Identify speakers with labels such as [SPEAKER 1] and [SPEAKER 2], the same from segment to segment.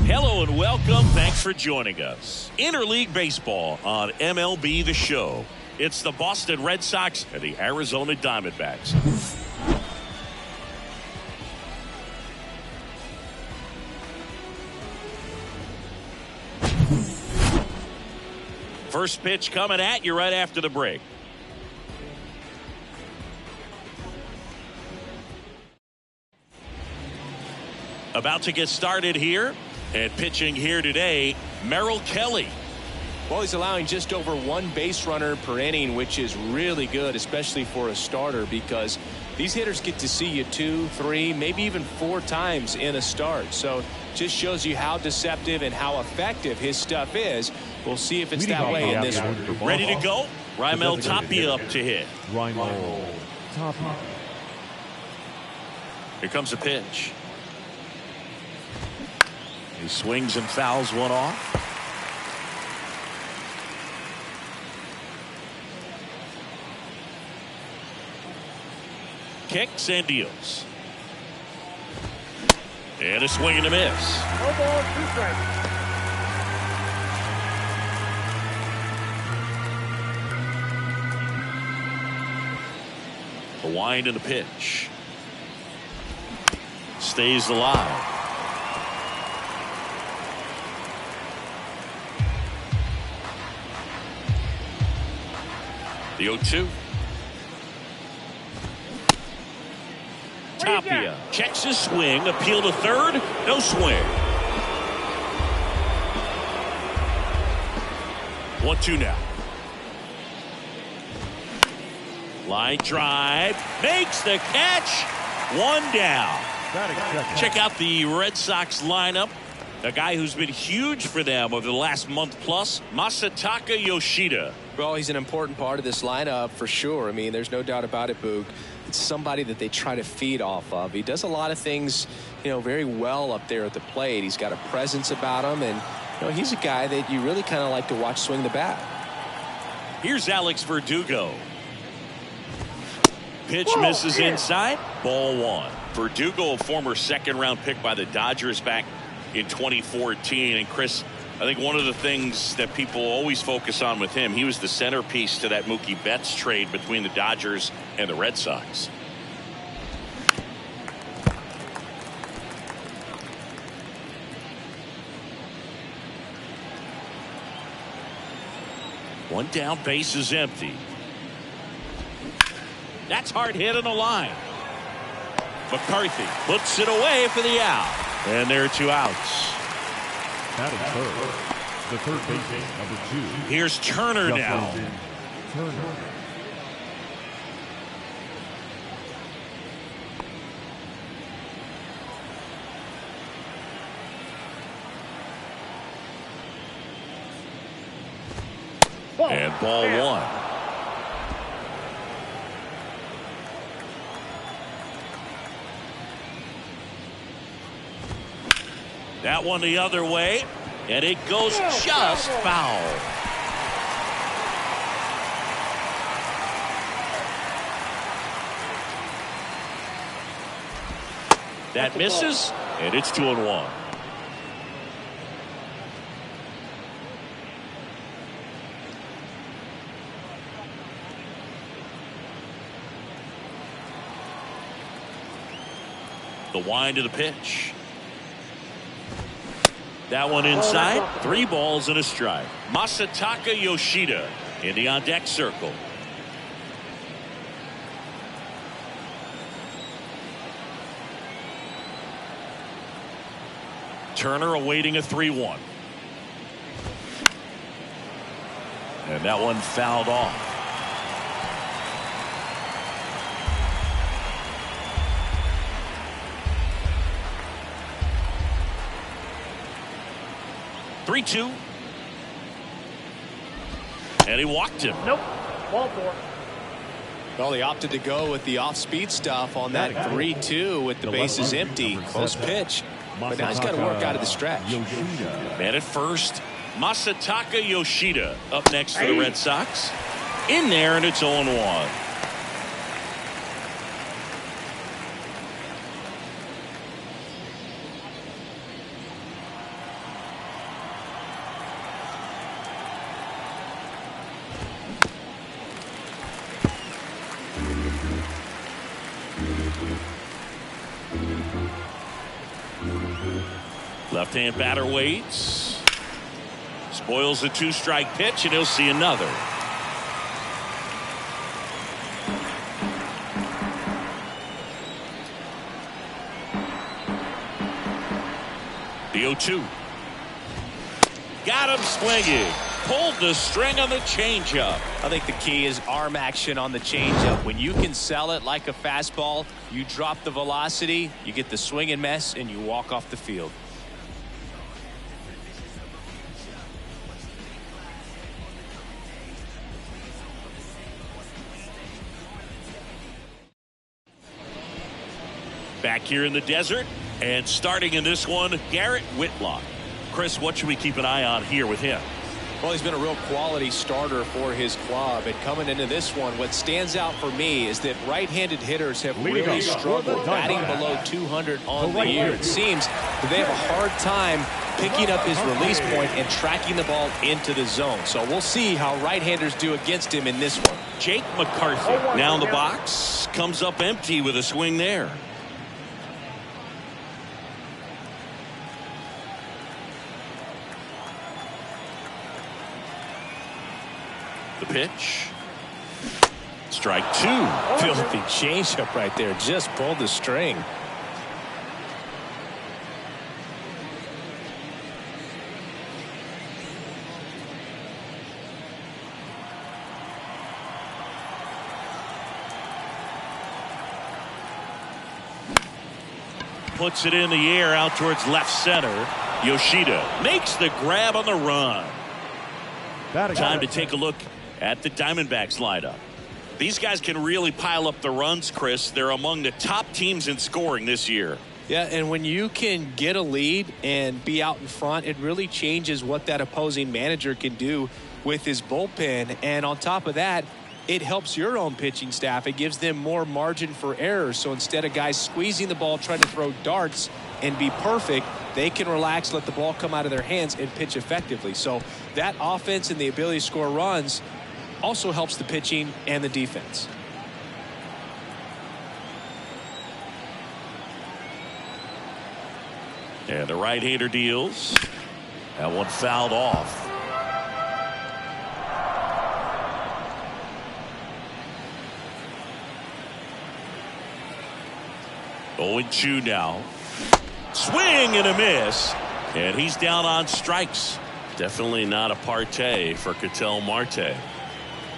[SPEAKER 1] Hello and welcome. Thanks for joining us. Interleague Baseball on MLB The Show. It's the Boston Red Sox and the Arizona Diamondbacks. First pitch coming at you right after the break. About to get started here. And pitching here today, Merrill Kelly.
[SPEAKER 2] Well, he's allowing just over one base runner per inning, which is really good, especially for a starter, because these hitters get to see you 2, 3, maybe even 4 times in a start. So just shows you how deceptive and how effective his stuff is. We'll see if it's that way in this one.
[SPEAKER 1] Ready to go? Raimel Tapia up to hit.
[SPEAKER 3] Raimel Tapia.
[SPEAKER 1] Here comes a pitch. He swings and fouls one off. Kicks and deals. And a swing and a miss.
[SPEAKER 4] No ball, 2 strikes.
[SPEAKER 1] The wind and the pitch. Stays alive. The 0-2. Tapia checks his swing. Appeal to third. No swing. 1-2 now. Line drive. Makes the catch. 1 down. Check out the Red Sox lineup. A guy who's been huge for them over the last month plus, Masataka Yoshida.
[SPEAKER 2] Well, he's an important part of this lineup for sure. I mean, there's no doubt about it, Boog. It's somebody that they try to feed off of. He does a lot of things, very well up there at the plate. He's got a presence about him, and he's a guy that you really kind of like to watch swing the bat.
[SPEAKER 1] Here's Alex Verdugo. Pitch misses inside. Ball 1. Verdugo, a former second-round pick by the Dodgers back in 2014. And Chris, I think one of the things that people always focus on with him, he was the centerpiece to that Mookie Betts trade between the Dodgers and the Red Sox. One down, base is empty. That's hard hit on the line. McCarthy puts it away for the out. And there are 2 outs.
[SPEAKER 3] Batting third. The third baseman, number 2.
[SPEAKER 1] Here's Turner now.
[SPEAKER 3] Turner.
[SPEAKER 1] And ball 1. That one the other way, and it goes just foul. That misses, and it's 2-1. The wind of the pitch. That one inside. 3 balls and a strike. Masataka Yoshida in the on-deck circle. Turner awaiting a 3-1. And that one fouled off. (3-2). And he walked him.
[SPEAKER 4] Nope. Ball 4.
[SPEAKER 2] Well, they opted to go with the off-speed stuff on that 3-2 with the bases empty. Close pitch. But now he's got to work out of the stretch.
[SPEAKER 1] Man at first. Masataka Yoshida up next for the Red Sox. In there, and it's 0-1. Left-hand batter waits. Spoils the 2-strike pitch, and he'll see another. The 0-2. Got him swinging. Pulled the string on the changeup.
[SPEAKER 2] I think the key is arm action on the changeup. When you can sell it like a fastball, you drop the velocity, you get the swing and miss, and you walk off the field.
[SPEAKER 1] Back here in the desert, and starting in this one, Garrett Whitlock. Chris, what should we keep an eye on here with him?
[SPEAKER 2] Well, he's been a real quality starter for his club. And coming into this one, what stands out for me is that right-handed hitters have really struggled batting below 200 on the year. It seems that they have a hard time picking up his release point and tracking the ball into the zone. So we'll see how right-handers do against him in this one.
[SPEAKER 1] Jake McCarthy now in the box. Comes up empty with a swing there. The pitch. Strike 2.
[SPEAKER 2] Filthy changeup right there. Just pulled the string.
[SPEAKER 1] Puts it in the air out towards left center. Yoshida makes the grab on the run. Time to take a look at the Diamondbacks lineup. These guys can really pile up the runs, Chris. They're among the top teams in scoring this year.
[SPEAKER 2] Yeah, and when you can get a lead and be out in front, it really changes what that opposing manager can do with his bullpen. And on top of that, it helps your own pitching staff. It gives them more margin for error. So instead of guys squeezing the ball, trying to throw darts and be perfect, they can relax, let the ball come out of their hands, and pitch effectively. So that offense and the ability to score runs also helps the pitching and the defense.
[SPEAKER 1] And the right-hander deals. That one fouled off. Oh, 0-2 now. Swing and a miss. And he's down on strikes. Definitely not a partay for Ketel Marte.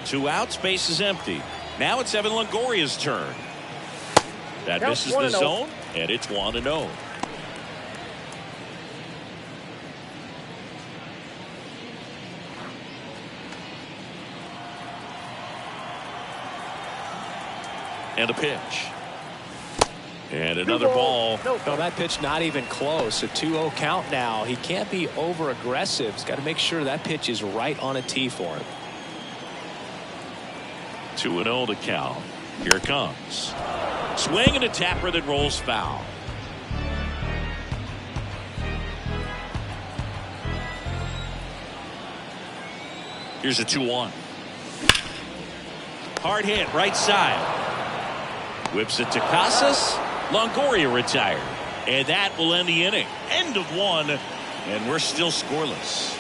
[SPEAKER 1] 2 outs, base is empty. Now it's Evan Longoria's turn. That misses the zone, and it's 1-0. And a pitch. And another ball.
[SPEAKER 2] No, that pitch not even close. A 2-0 count now. He can't be over aggressive. He's got to make sure that pitch is right on a tee for him.
[SPEAKER 1] 2-0 to count. Here it comes. Swing and a tapper that rolls foul. Here's a 2-1. Hard hit right side. Whips it to Casas. Longoria retired. And that will end the inning. End of 1. And we're still scoreless.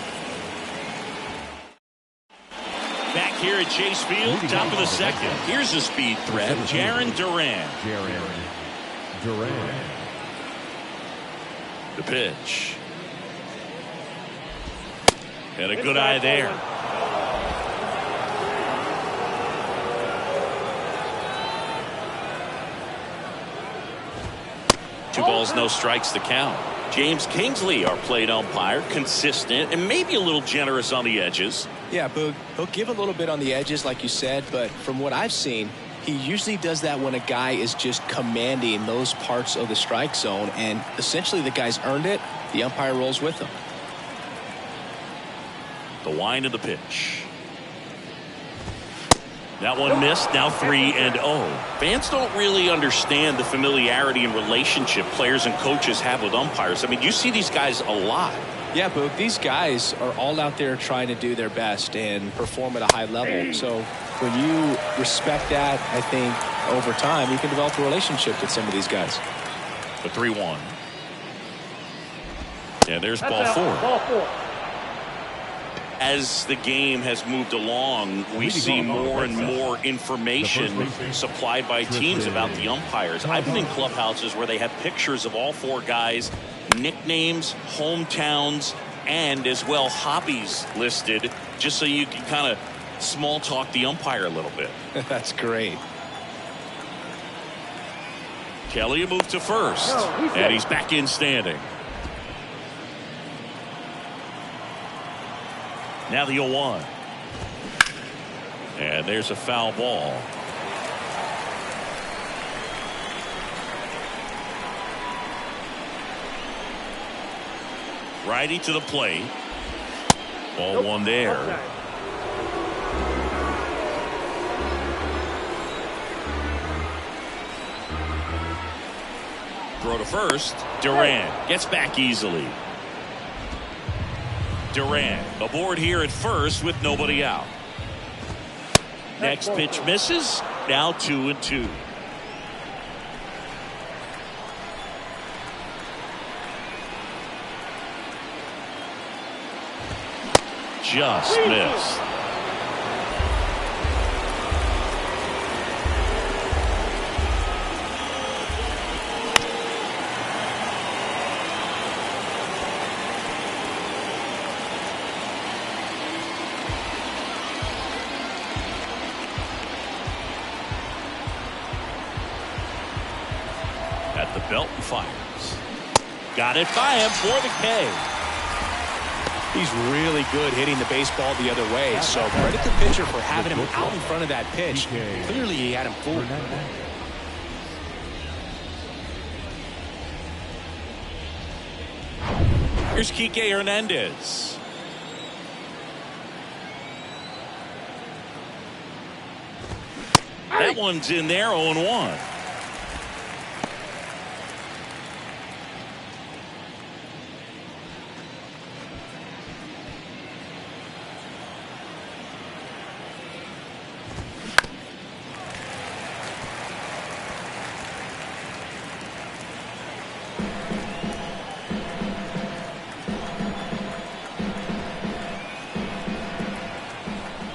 [SPEAKER 1] Back here at Chase Field, top of the second. Here's a speed threat, Jarren Duran. The pitch. And a good eye there. Two balls, no strikes to count. James Kingsley, our plate umpire, consistent and maybe a little generous on the edges.
[SPEAKER 2] Yeah, Boog, he'll give a little bit on the edges, like you said, but from what I've seen, he usually does that when a guy is just commanding those parts of the strike zone, and essentially the guy's earned it. The umpire rolls with him.
[SPEAKER 1] The wind of the pitch. That one missed. Now 3-0. Fans don't really understand the familiarity and relationship players and coaches have with umpires. I mean, you see these guys a lot.
[SPEAKER 2] Yeah, Boog, these guys are all out there trying to do their best and perform at a high level. So when you respect that, I think over time you can develop a relationship with some of these guys.
[SPEAKER 1] The 3-1. And there's
[SPEAKER 4] That's
[SPEAKER 1] ball
[SPEAKER 4] out.
[SPEAKER 1] 4.
[SPEAKER 4] Ball 4.
[SPEAKER 1] As the game has moved along, we see more and more information supplied by teams about the umpires. I've been in clubhouses where they have pictures of all 4 guys, nicknames, hometowns, and as well hobbies listed, just so you can kind of small talk the umpire a little bit.
[SPEAKER 2] That's great.
[SPEAKER 1] Kelly moved to first, and he's back in standing. Now the 0-1. And there's a foul ball. Righty to the plate. Ball 1 there.
[SPEAKER 4] Okay.
[SPEAKER 1] Throw to first. Durant gets back easily. Durant aboard here at first with nobody out. Next pitch misses. Now 2-2. Just missed. At the belt and fires. Got it by him for the K.
[SPEAKER 2] He's really good hitting the baseball the other way, so credit the pitcher for having him out in front of that pitch. Clearly he had him fooled.
[SPEAKER 1] Here's Kike Hernandez. That one's in there, 0-1.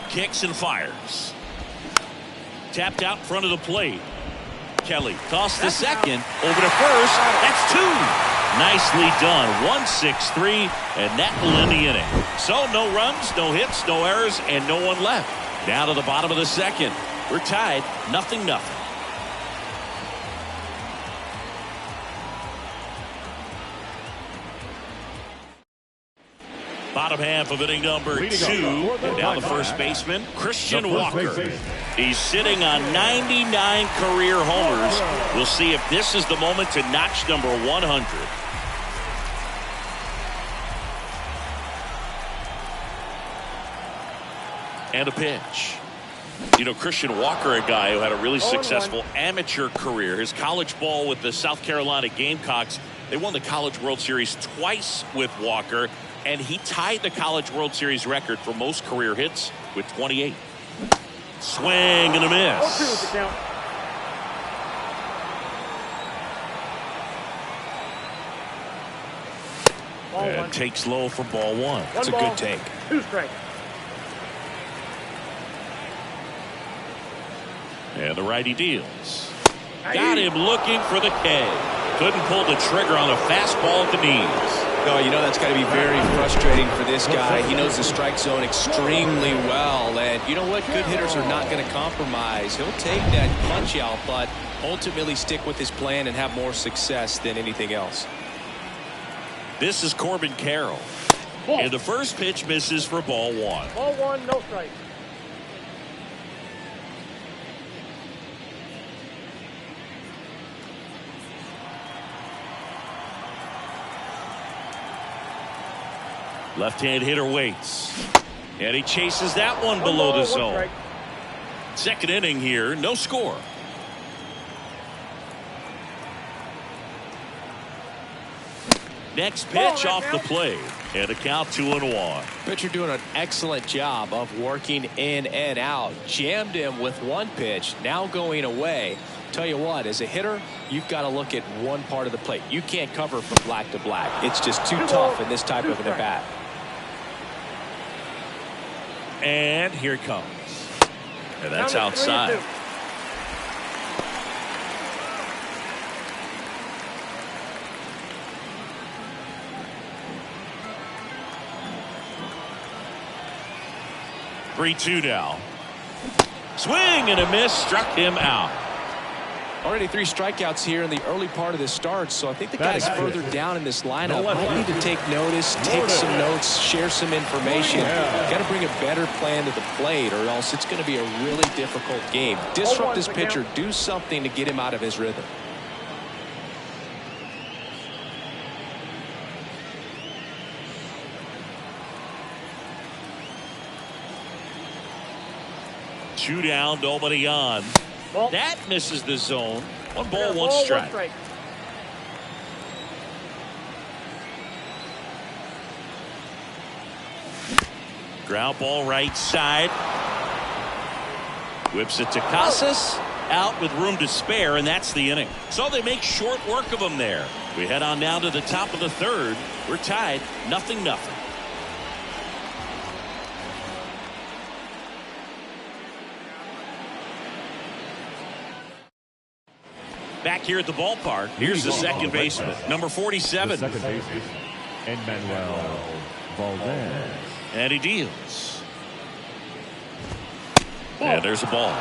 [SPEAKER 1] Kicks and fires. Tapped out in front of the plate. Kelly tossed to second. Over to first. That's 2. Nicely done. 1-6-3, and that will end the inning. So no runs, no hits, no errors, and no one left. Down to the bottom of the second. We're tied 0-0. Bottom half of inning number 2. And now the first baseman, Christian Walker. He's sitting on 99 career homers. We'll see if this is the moment to notch number 100. And a pitch. You know, Christian Walker, a guy who had a really successful amateur career. His college ball with the South Carolina Gamecocks. They won the College World Series twice with Walker. And he tied the College World Series record for most career hits with 28. Swing and a miss. And takes low for ball 1.
[SPEAKER 2] That's a good take.
[SPEAKER 4] 2 strikes.
[SPEAKER 1] And the righty deals. Got him looking for the K. Couldn't pull the trigger on a fastball at the knees.
[SPEAKER 2] Oh, you know that's got to be very frustrating for this guy. He knows the strike zone extremely well. And you know what? Good hitters are not going to compromise. He'll take that punch out, but ultimately stick with his plan and have more success than anything else.
[SPEAKER 1] This is Corbin Carroll. And the first pitch misses for ball 1.
[SPEAKER 4] Ball 1, no strikes.
[SPEAKER 1] Left-hand hitter waits. And he chases that one below the zone. Second inning here, no score. Next pitch off the plate. And a count 2-1.
[SPEAKER 2] Pitcher doing an excellent job of working in and out. Jammed him with one pitch, now going away. Tell you what, as a hitter, you've got to look at one part of the plate. You can't cover from black to black. It's just too tough in this type of an at-bat.
[SPEAKER 1] And here it comes. And that's outside. 3-2 now. Swing and a miss, struck him out.
[SPEAKER 2] Already 3 strikeouts here in the early part of this start, so I think the guys further down in this lineup might need to take notice, take some notes, share some information. Got to bring a better plan to the plate, or else it's going to be a really difficult game. Disrupt this pitcher, do something to get him out of his rhythm.
[SPEAKER 1] Two down, nobody on.
[SPEAKER 4] Ball.
[SPEAKER 1] That misses the zone. 1 ball, 1 strike. Ground ball right side. Whips it to Casas. Out with room to spare, and that's the inning. So they make short work of him there. We head on down to the top of the 3rd. We're tied, 0-0. Back here at the ballpark, here's the second baseman, number 47.
[SPEAKER 3] The second baseman, Manuel Valdez.
[SPEAKER 1] And he deals. And there's a ball.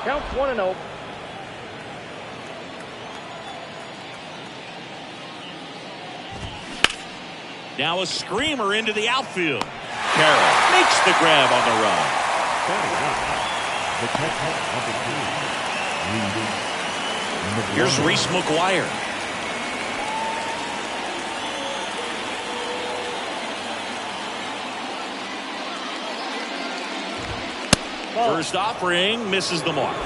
[SPEAKER 4] Counts 1-0.
[SPEAKER 1] Now a screamer into the outfield. Carroll makes the grab on the run.
[SPEAKER 3] The catcher of the team.
[SPEAKER 1] Here's Reese McGuire. First offering misses the mark.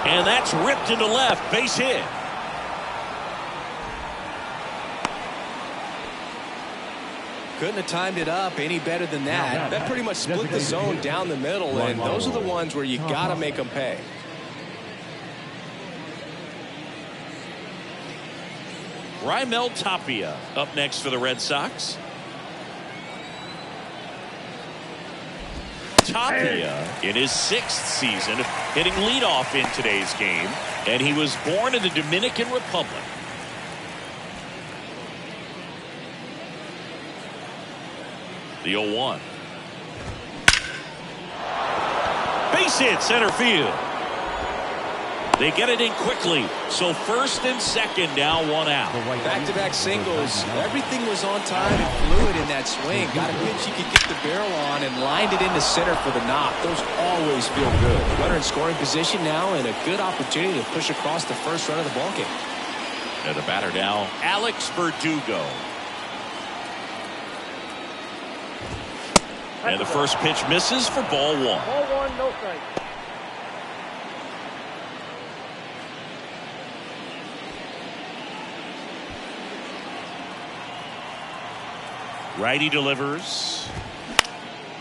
[SPEAKER 1] And that's ripped into left, base hit.
[SPEAKER 2] Couldn't have timed it up any better than that. That pretty much split the zone down the middle, and those are the ones where you got to make them pay.
[SPEAKER 1] Raimel Tapia up next for the Red Sox. Tapia in his 6th season hitting leadoff in today's game, and he was born in the Dominican Republic. The 0-1. Base hit center field. They get it in quickly. So first and second now, 1 out.
[SPEAKER 2] Back-to-back singles. Everything was on time and fluid in that swing. Got a pitch you could get the barrel on and lined it into center for the knock. Those always feel good. Runner in scoring position now and a good opportunity to push across the first run of the ballgame.
[SPEAKER 1] And the batter now, Alex Verdugo. And the first pitch misses for ball 1.
[SPEAKER 4] Ball 1, no strike.
[SPEAKER 1] Righty delivers.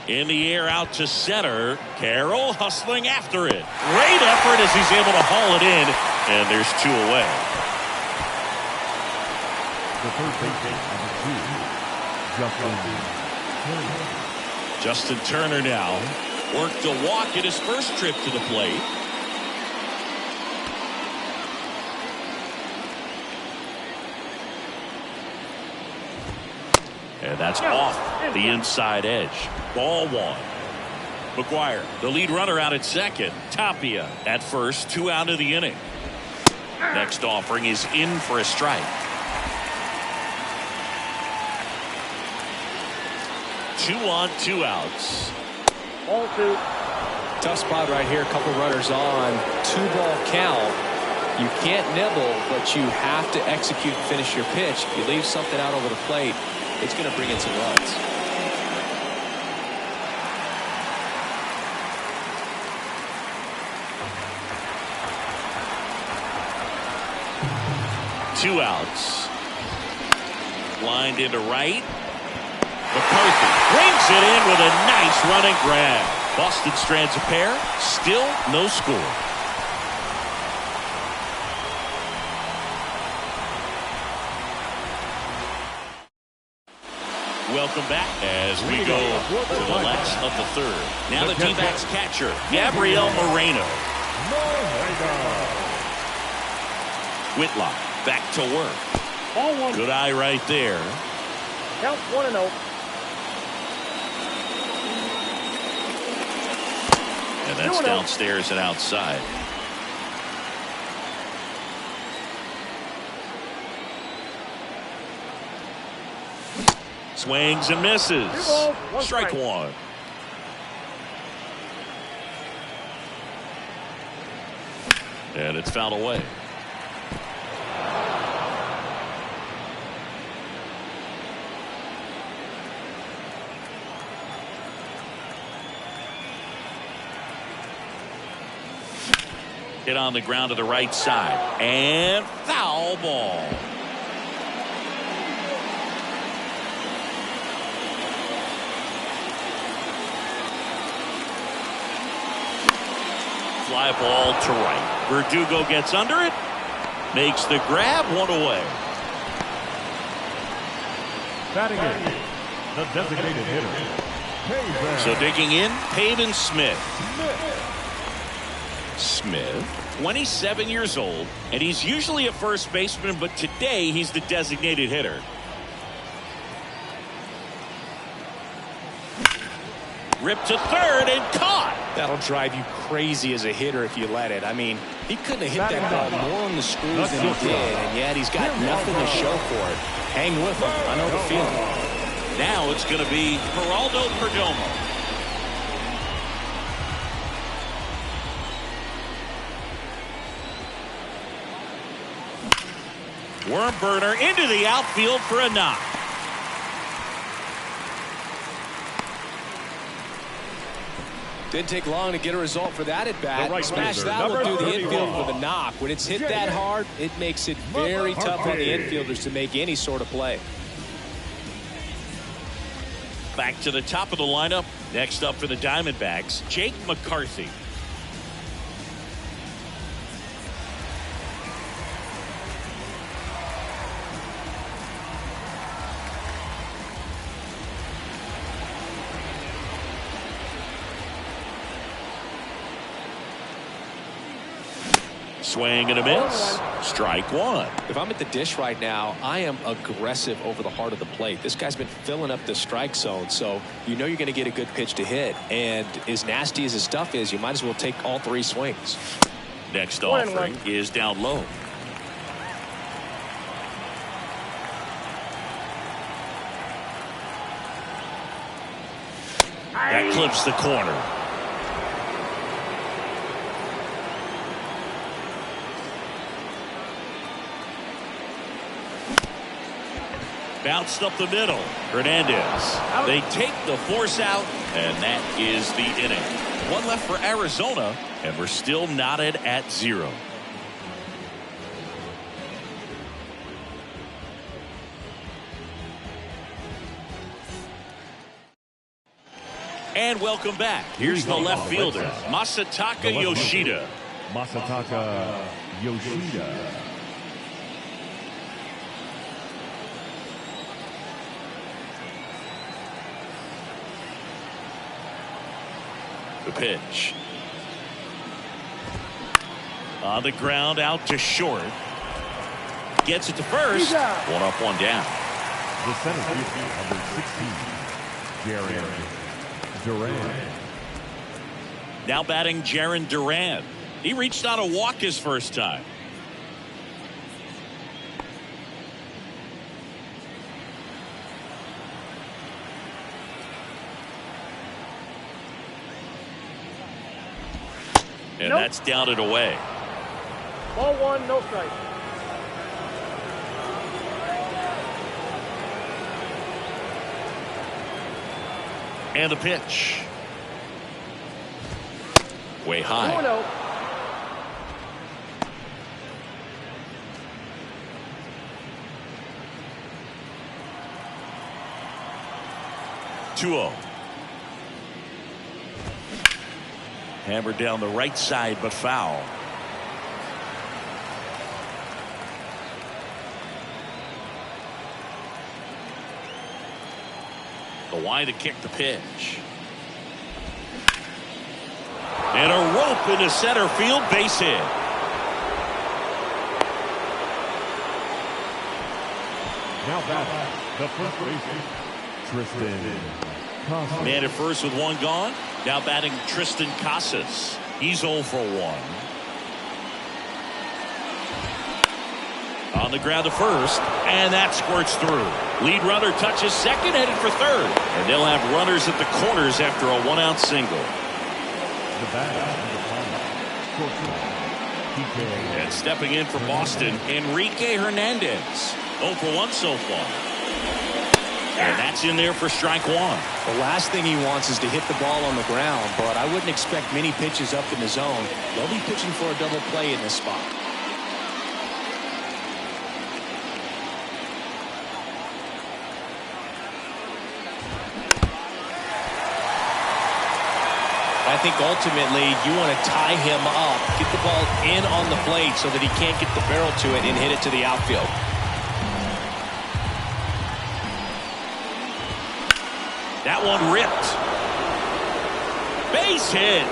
[SPEAKER 1] In the air out to center. Carroll hustling after it. Great effort as he's able to haul it in. And there's 2 away.
[SPEAKER 3] The third baseman, number 2,
[SPEAKER 1] Justin Turner now worked a walk at his first trip to the plate. And that's off the inside edge. Ball 1. McGuire, the lead runner, out at second. Tapia at first, 2 out of the inning. Next offering is in for a strike. 2 on, 2 outs.
[SPEAKER 4] Ball 2.
[SPEAKER 2] Tough spot right here. A couple runners on. 2-ball count. You can't nibble, but you have to execute and finish your pitch. If you leave something out over the plate, it's going to bring in some runs. Two outs.
[SPEAKER 1] Lined into right. McCarthy brings it in with a nice running grab. Boston strands a pair. Still no score. Welcome back as we go to the last of the third. Now the D-backs catcher, Gabriel Moreno. Whitlock back to work.
[SPEAKER 4] Ball one.
[SPEAKER 1] Good eye right there.
[SPEAKER 4] Count 1-0.
[SPEAKER 1] And that's downstairs and outside. Swings and misses. Strike one. And it's fouled away. Hit on the ground to the right side. And foul ball. Fly ball to right. Verdugo gets under it. Makes the grab, one away.
[SPEAKER 3] Batting in, the designated hitter.
[SPEAKER 1] So digging in, Pavin Smith. Smith, 27 years old, and he's usually a first baseman, but today he's the designated hitter. Ripped to third and caught.
[SPEAKER 2] That'll drive you crazy as a hitter if you let it. I mean, he couldn't have hit that ball more on the screws than he did, and yet he's got nothing to show for it. Hang with him. I know the feeling.
[SPEAKER 1] Now it's going to be Geraldo Perdomo. Worm burner into the outfield for a knock.
[SPEAKER 2] Didn't take long to get a result for that at bat.
[SPEAKER 3] Right
[SPEAKER 2] Smash
[SPEAKER 3] fielder,
[SPEAKER 2] that one through the
[SPEAKER 3] 31.
[SPEAKER 2] infield with a knock. When it's hit that hard, it makes it very tough on the infielders to make any sort of play.
[SPEAKER 1] Back to the top of the lineup. Next up for the Diamondbacks, Jake McCarthy. Swing and a miss. Strike one.
[SPEAKER 2] If I'm at the dish right now, I am aggressive over the heart of the plate. This guy's been filling up the strike zone, so you know you're going to get a good pitch to hit. And as nasty as his stuff is, you might as well take all three swings.
[SPEAKER 1] Next offering is down low. That clips the corner. Bounced up the middle. Hernandez. They take the force out, and that is the inning. One left for Arizona, and we're still knotted at 0. And welcome back. Here's the left fielder, Masataka Yoshida.
[SPEAKER 3] Masataka Yoshida.
[SPEAKER 1] The pitch. On the ground, out to short. Gets it to first. One up, one down.
[SPEAKER 3] The center fielder, number 16, Jarren Duran.
[SPEAKER 1] Now batting Jarren Duran. He reached out a walk his first time. And that's down and away.
[SPEAKER 4] Ball one, no strike.
[SPEAKER 1] And the pitch. Way high.
[SPEAKER 4] 2-0.
[SPEAKER 1] 2-0. Hammered down the right side, but foul. The wide to kick the pitch. And a rope into center field, base hit.
[SPEAKER 3] Now batting, the first baseman, Tristan Casas.
[SPEAKER 1] Man at first with one gone. Now batting Tristan Casas. He's 0 for 1. On the ground to first, and that squirts through. Lead runner touches second, headed for third. And they'll have runners at the corners after a 1-out single.
[SPEAKER 3] The batter,
[SPEAKER 1] And stepping in for Boston, Enrique Hernandez. 0 for 1 so far. And that's in there for strike 1.
[SPEAKER 2] The last thing he wants is to hit the ball on the ground, but I wouldn't expect many pitches up in the zone. They'll be pitching for a double play in this spot. I think ultimately you want to tie him up, get the ball in on the plate so that he can't get the barrel to it and hit it to the outfield.
[SPEAKER 1] That one ripped. Base hit.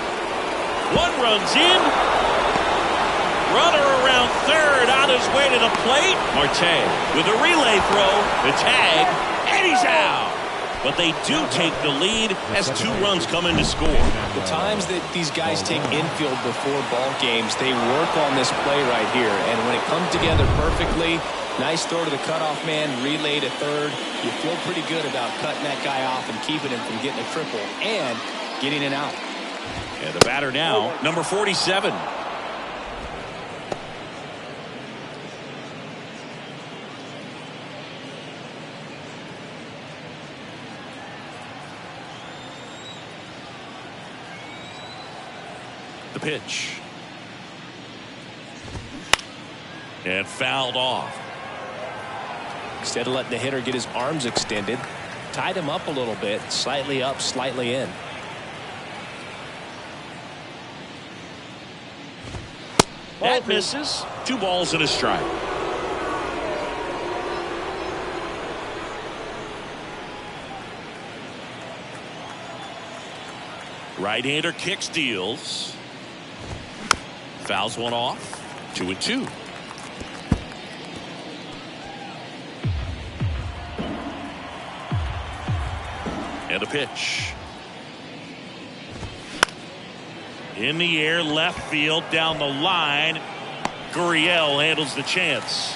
[SPEAKER 1] One run's in. Runner around third on his way to the plate. Marte with a relay throw. The tag. And he's out. But they do take the lead as 2 runs come in to score.
[SPEAKER 2] The times that these guys take infield before ball games, they work on this play right here. And when it comes together perfectly, nice throw to the cutoff man, relay to third. You feel pretty good about cutting that guy off and keeping him from getting a triple and getting it out.
[SPEAKER 1] And the batter now, number 47. The pitch. And fouled off.
[SPEAKER 2] Instead of letting the hitter get his arms extended, tied him up a little bit, slightly up, slightly in.
[SPEAKER 1] That misses. 2 balls and a strike. Right-hander kicks, deals. Fouls one off. 2-2. And a pitch. In the air, left field, down the line. Gurriel handles the chance.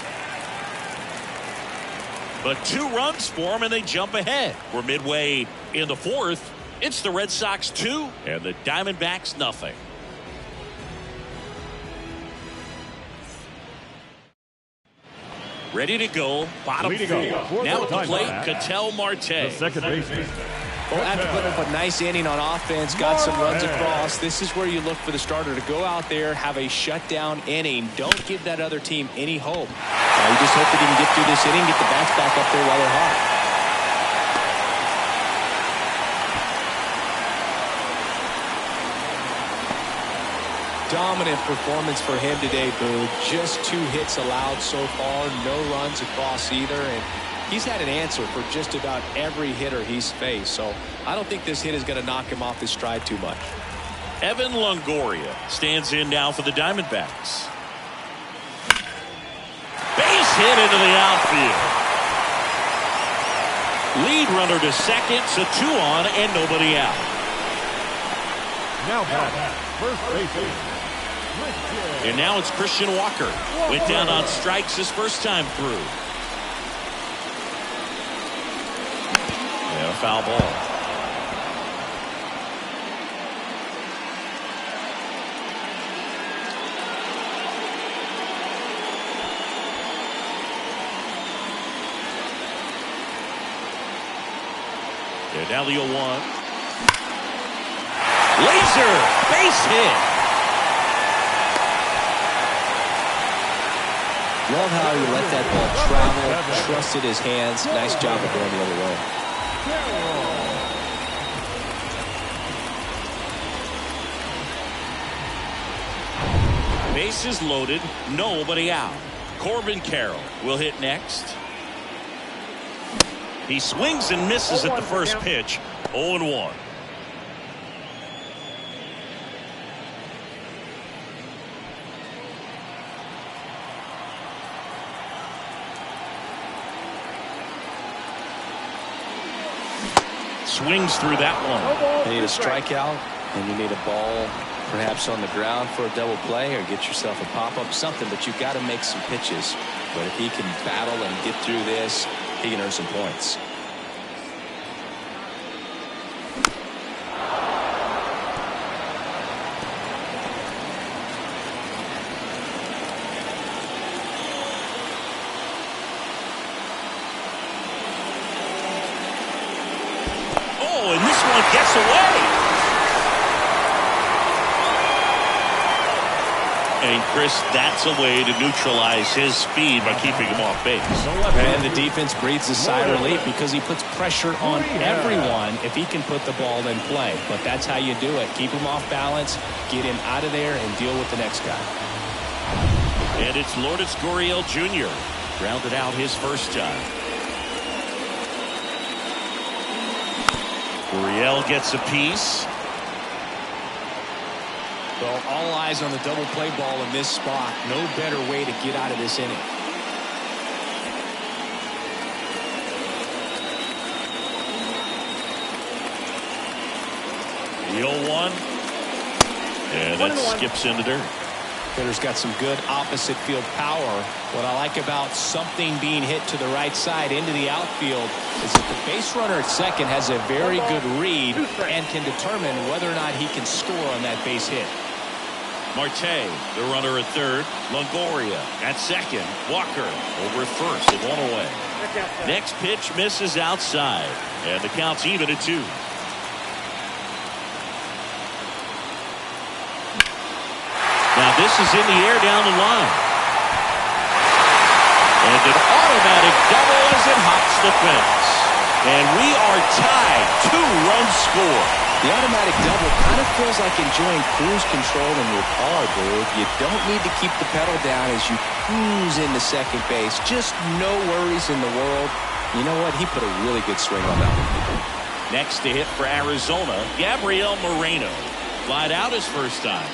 [SPEAKER 1] But 2 runs for him, and they jump ahead. We're midway in the 4th. It's the Red Sox 2 and the Diamondbacks nothing. Ready to go, bottom 4. Now at the plate, Ketel Marte.
[SPEAKER 3] The second baseman.
[SPEAKER 2] Well, after putting up a nice inning on offense, got some runs across, this is where you look for the starter to go out there, have a shutdown inning. Don't give that other team any hope. You just hope that he can get through this inning, get the bats back up there while they're hot. Dominant performance for him today, Boo. Just 2 hits allowed so far, no runs across either, and he's had an answer for just about every hitter he's faced, so I don't think this hit is going to knock him off his stride too much.
[SPEAKER 1] Evan Longoria stands in now for the Diamondbacks. Base hit into the outfield. Lead runner to second, so 2 on and nobody out.
[SPEAKER 3] Now back, first baseman.
[SPEAKER 1] And now it's Christian Walker. Went down on strikes his first time through. Yeah, foul ball. And now the 0-1. Laser base hit.
[SPEAKER 2] Love how he let that ball travel, trusted his hands. Nice job of going the other way.
[SPEAKER 1] Bases loaded, nobody out. Corbin Carroll will hit next. He swings and misses at the first pitch. 0-1. Swings through that one.
[SPEAKER 2] You need a strikeout, and you need a ball perhaps on the ground for a double play, or get yourself a pop-up, something, but you've got to make some pitches. But if he can battle and get through this, he can earn some points.
[SPEAKER 1] Oh, and this one gets away. And Chris, that's a way to neutralize his speed by keeping him off base.
[SPEAKER 2] And the defense breathes a sigh of relief because he puts pressure on everyone if he can put the ball in play. But that's how you do it. Keep him off balance, get him out of there, and deal with the next guy.
[SPEAKER 1] And it's Lourdes Gurriel Jr. Grounded out his first time. Gurriel gets a piece.
[SPEAKER 2] Well, all eyes on the double play ball in this spot. No better way to get out of this inning.
[SPEAKER 1] The 0-1. And that skips into dirt.
[SPEAKER 2] Hitter's got some good opposite field power. What I like about something being hit to the right side into the outfield is that the base runner at second has a very good read and can determine whether or not he can score on that base hit.
[SPEAKER 1] Marte, the runner at third. Longoria at second. Walker over at first and one away. Next pitch misses outside. And the count's even at 2. Now this is in the air down the line. And an automatic double as it hops the fence. And we are tied. 2-run score.
[SPEAKER 2] The automatic double kind of feels like enjoying cruise control in your car, dude. You don't need to keep the pedal down as you cruise into second base. Just no worries in the world. You know what? He put a really good swing on that one.
[SPEAKER 1] Next to hit for Arizona, Gabriel Moreno. Flied out his first time.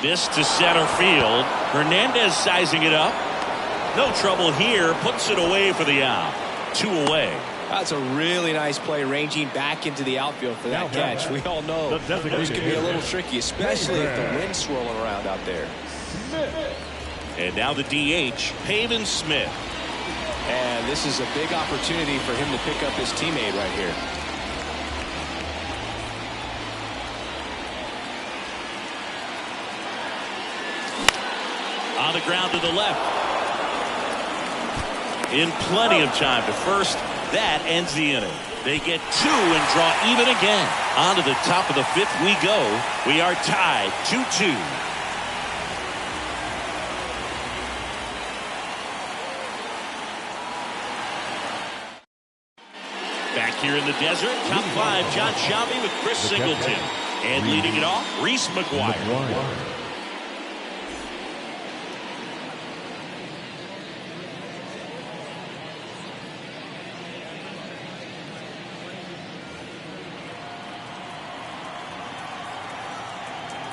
[SPEAKER 1] This to center field. Hernandez sizing it up. No trouble here. Puts it away for the out. 2 away.
[SPEAKER 2] That's a really nice play, ranging back into the outfield for that catch. We all know those can be a little tricky, especially if the wind's swirling around out there.
[SPEAKER 1] And now the DH, Pavin Smith.
[SPEAKER 2] And this is a big opportunity for him to pick up his teammate right here.
[SPEAKER 1] On the ground to the left. In plenty of time to first. That ends the inning. They get 2 and draw even again. On to the top of the 5th we go. We are tied 2-2. Back here in the desert, top 5, John Sciambi with Chris Singleton. And leading it off, Reese McGuire.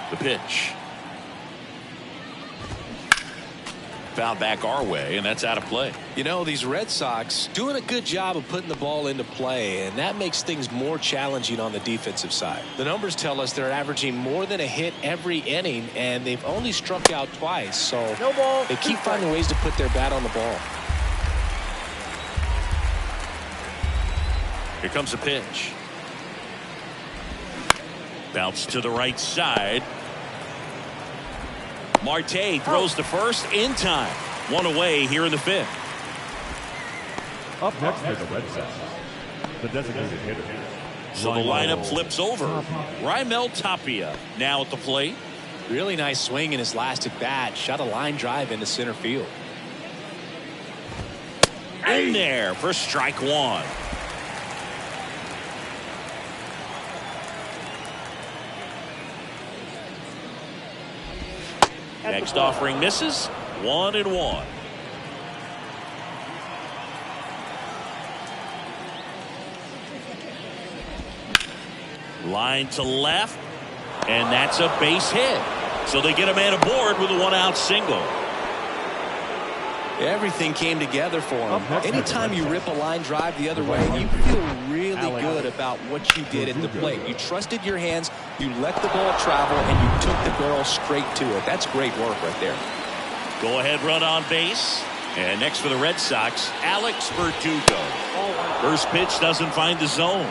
[SPEAKER 1] The pitch. Foul back our way, and that's out of play.
[SPEAKER 2] You know, these Red Sox doing a good job of putting the ball into play, and that makes things more challenging on the defensive side. The numbers tell us they're averaging more than a hit every inning, and they've only struck out twice, so they keep finding ways to put their bat on the ball.
[SPEAKER 1] Here comes a pitch. Bounce to the right side. Marte throws to first in time. 1 away here in the 5th.
[SPEAKER 3] Up next for the Red Sox, the designated hitter.
[SPEAKER 1] So the lineup flips over. Raimel Tapia now at the plate.
[SPEAKER 2] Really nice swing in his last at bat. Shot a line drive into center field.
[SPEAKER 1] In there for strike 1. Next offering misses. 1-1. Line to left, and that's a base hit. So they get a man aboard with a 1-out single.
[SPEAKER 2] Everything came together for him. Anytime you rip a line drive the other way, you feel really good about what you did at the plate. You trusted your hands, you let the ball travel, and you took the barrel straight to it. That's great work right there.
[SPEAKER 1] Go ahead run on base. And next for the Red Sox, Alex Verdugo. First pitch doesn't find the zone.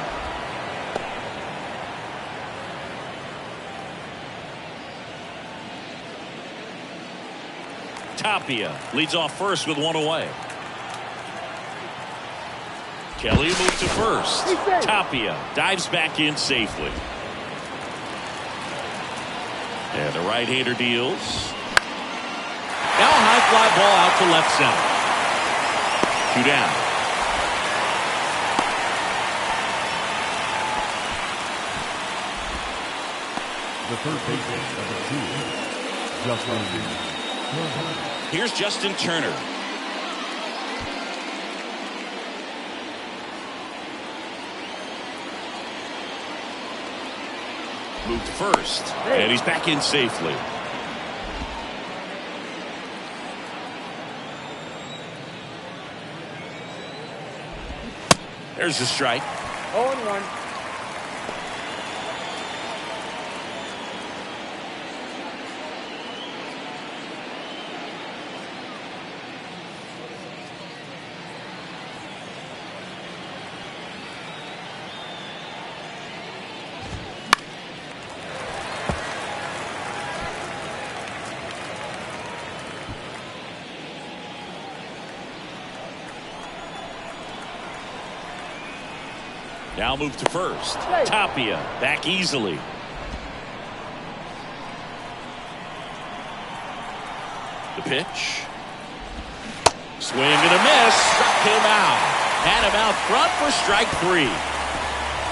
[SPEAKER 1] Tapia leads off first with 1 away. Kelly moves to first. Tapia dives back in safely. And the right-hander deals. Now a high fly ball out to left center. 2 down.
[SPEAKER 3] The third baseman, number 2, Justin.
[SPEAKER 1] Here's Justin Turner. Moved to first. And he's back in safely. There's the strike.
[SPEAKER 4] 0-1.
[SPEAKER 1] Now move to first. Tapia back easily. The pitch. Swing and a miss. Struck him out. Had him out front for strike 3.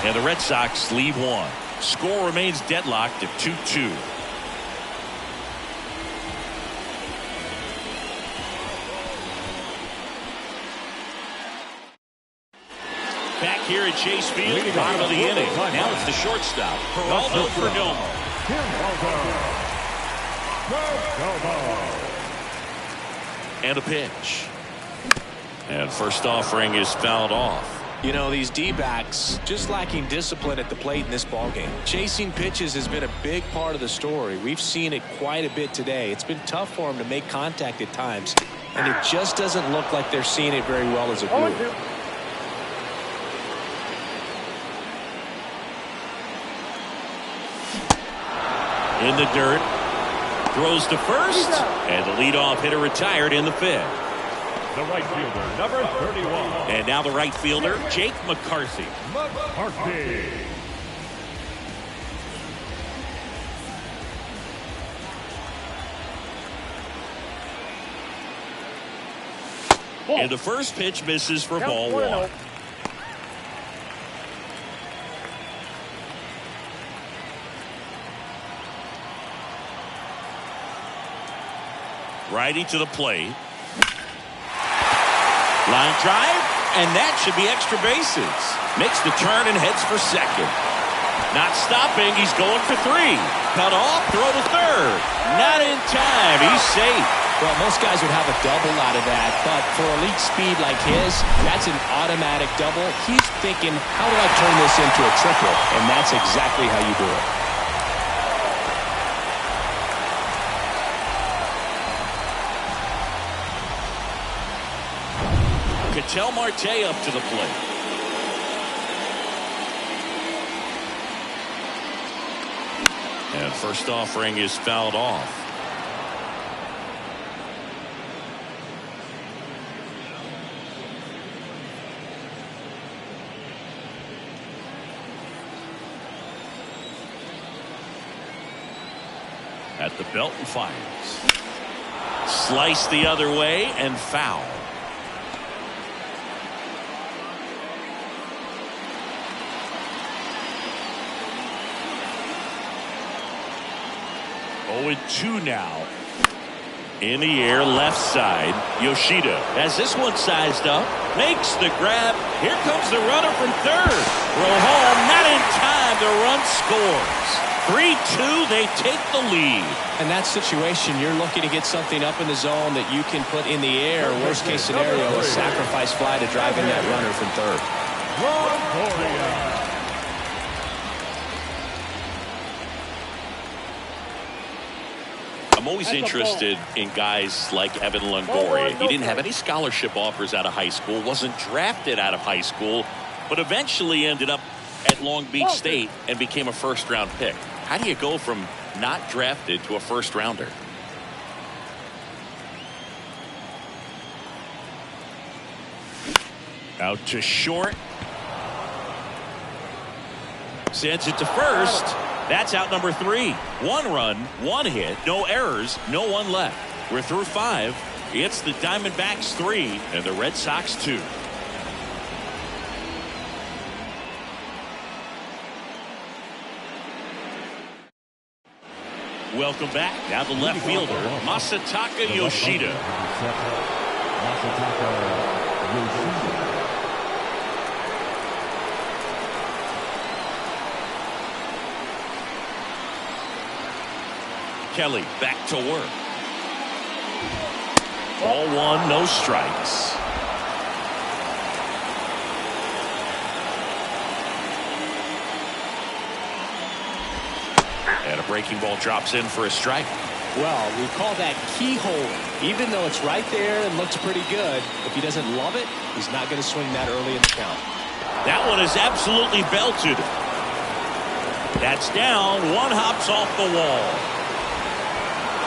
[SPEAKER 1] And the Red Sox lead 1. Score remains deadlocked at 2-2. Back here at Chase Field, bottom of the inning. Now it's the shortstop, Geraldo Perdomo. And a pitch. And first offering is fouled off.
[SPEAKER 2] You know, these D-backs just lacking discipline at the plate in this ballgame. Chasing pitches has been a big part of the story. We've seen it quite a bit today. It's been tough for them to make contact at times, and it just doesn't look like they're seeing it very well as a group.
[SPEAKER 1] In the dirt, throws to first, and the leadoff hitter retired in the 5th.
[SPEAKER 3] The right fielder, number 31.
[SPEAKER 1] And now the right fielder, Jake McCarthy. And the first pitch misses for ball 1. Righty to the plate. Line drive, and that should be extra bases. Makes the turn and heads for second. Not stopping, he's going for 3. Cut off, throw to third. Not in time, he's safe.
[SPEAKER 2] Well, most guys would have a double out of that, but for elite speed like his, that's an automatic double. He's thinking, how do I turn this into a triple? And that's exactly how you do it.
[SPEAKER 1] Ketel Marte up to the plate. And first offering is fouled off. At the belt and fires. Slice the other way and foul. Oh, 2 now. In the air, left side. Yoshida has this one sized up. Makes the grab. Here comes the runner from third. Throw home, not in time. The run scores. 3-2, they take the lead.
[SPEAKER 2] In that situation, you're looking to get something up in the zone that you can put in the air. Worst case scenario, a sacrifice fly to drive in that runner from third.
[SPEAKER 1] I'm always interested in guys like Evan Longoria. He didn't have any scholarship offers out of high school, wasn't drafted out of high school, but eventually ended up at Long Beach State and became a first-round pick. How do you go from not drafted to a first-rounder? Out to short. Sends it to first. That's out number 3. 1 run, 1 hit, no errors, no one left. We're through 5. It's the Diamondbacks 3 and the Red Sox 2. Welcome back. Now the left fielder, Masataka Yoshida. Kelly back to work. Ball 1, no strikes. And a breaking ball drops in for a strike.
[SPEAKER 2] Well, we call that keyhole. Even though it's right there and looks pretty good, if he doesn't love it, he's not going to swing that early in the count.
[SPEAKER 1] That one is absolutely belted. That's down. 1 hops off the wall.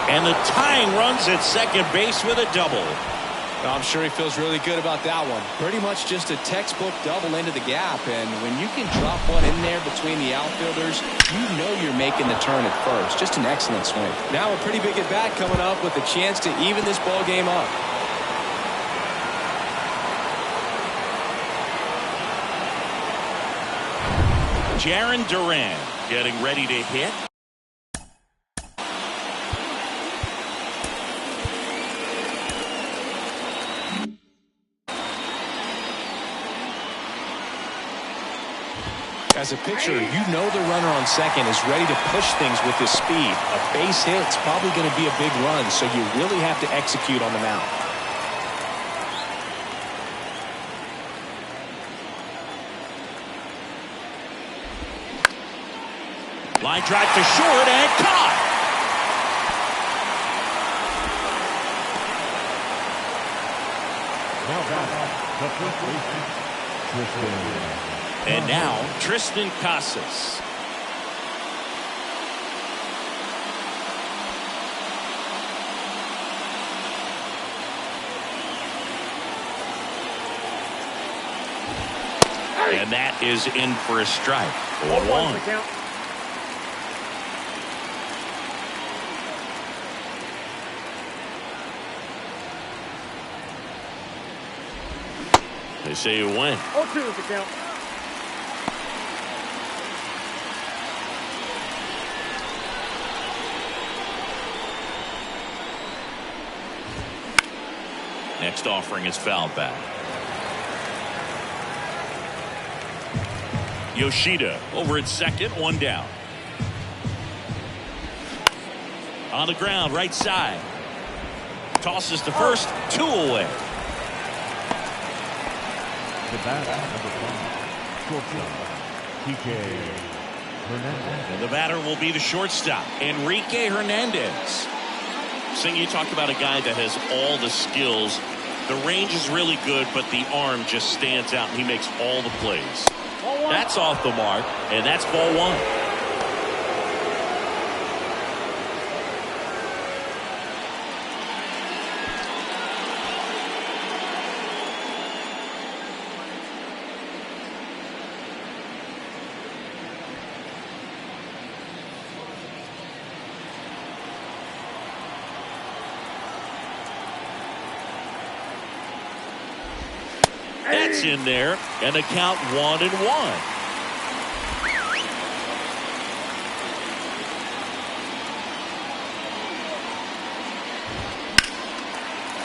[SPEAKER 1] And the tying runs at second base with a double.
[SPEAKER 2] Well, I'm sure he feels really good about that one. Pretty much just a textbook double into the gap. And when you can drop one in there between the outfielders, you know you're making the turn at first. Just an excellent swing. Now a pretty big at bat coming up with a chance to even this ball game up.
[SPEAKER 1] Jarren Duran getting ready to hit.
[SPEAKER 2] As a pitcher, you know the runner on second is ready to push things with his speed. A base hit's probably going to be a big run, so you really have to execute on the mound.
[SPEAKER 1] Line drive to short and caught. And now Tristan Casas. And that is in for a strike. 1-1. They say you win.
[SPEAKER 4] 0-2 is the count.
[SPEAKER 1] Next offering is fouled back. Yoshida over at second, 1 down. On the ground, right side. Tosses to first, 2 away.
[SPEAKER 3] The batter, number 5, shortstop, Hernandez.
[SPEAKER 1] And the batter will be the shortstop, Enrique Hernandez. Sing, you talked about a guy that has all the skills. The range is really good, but the arm just stands out, and he makes all the plays. That's off the mark, and that's ball 1. That's in there, and the count 1-1.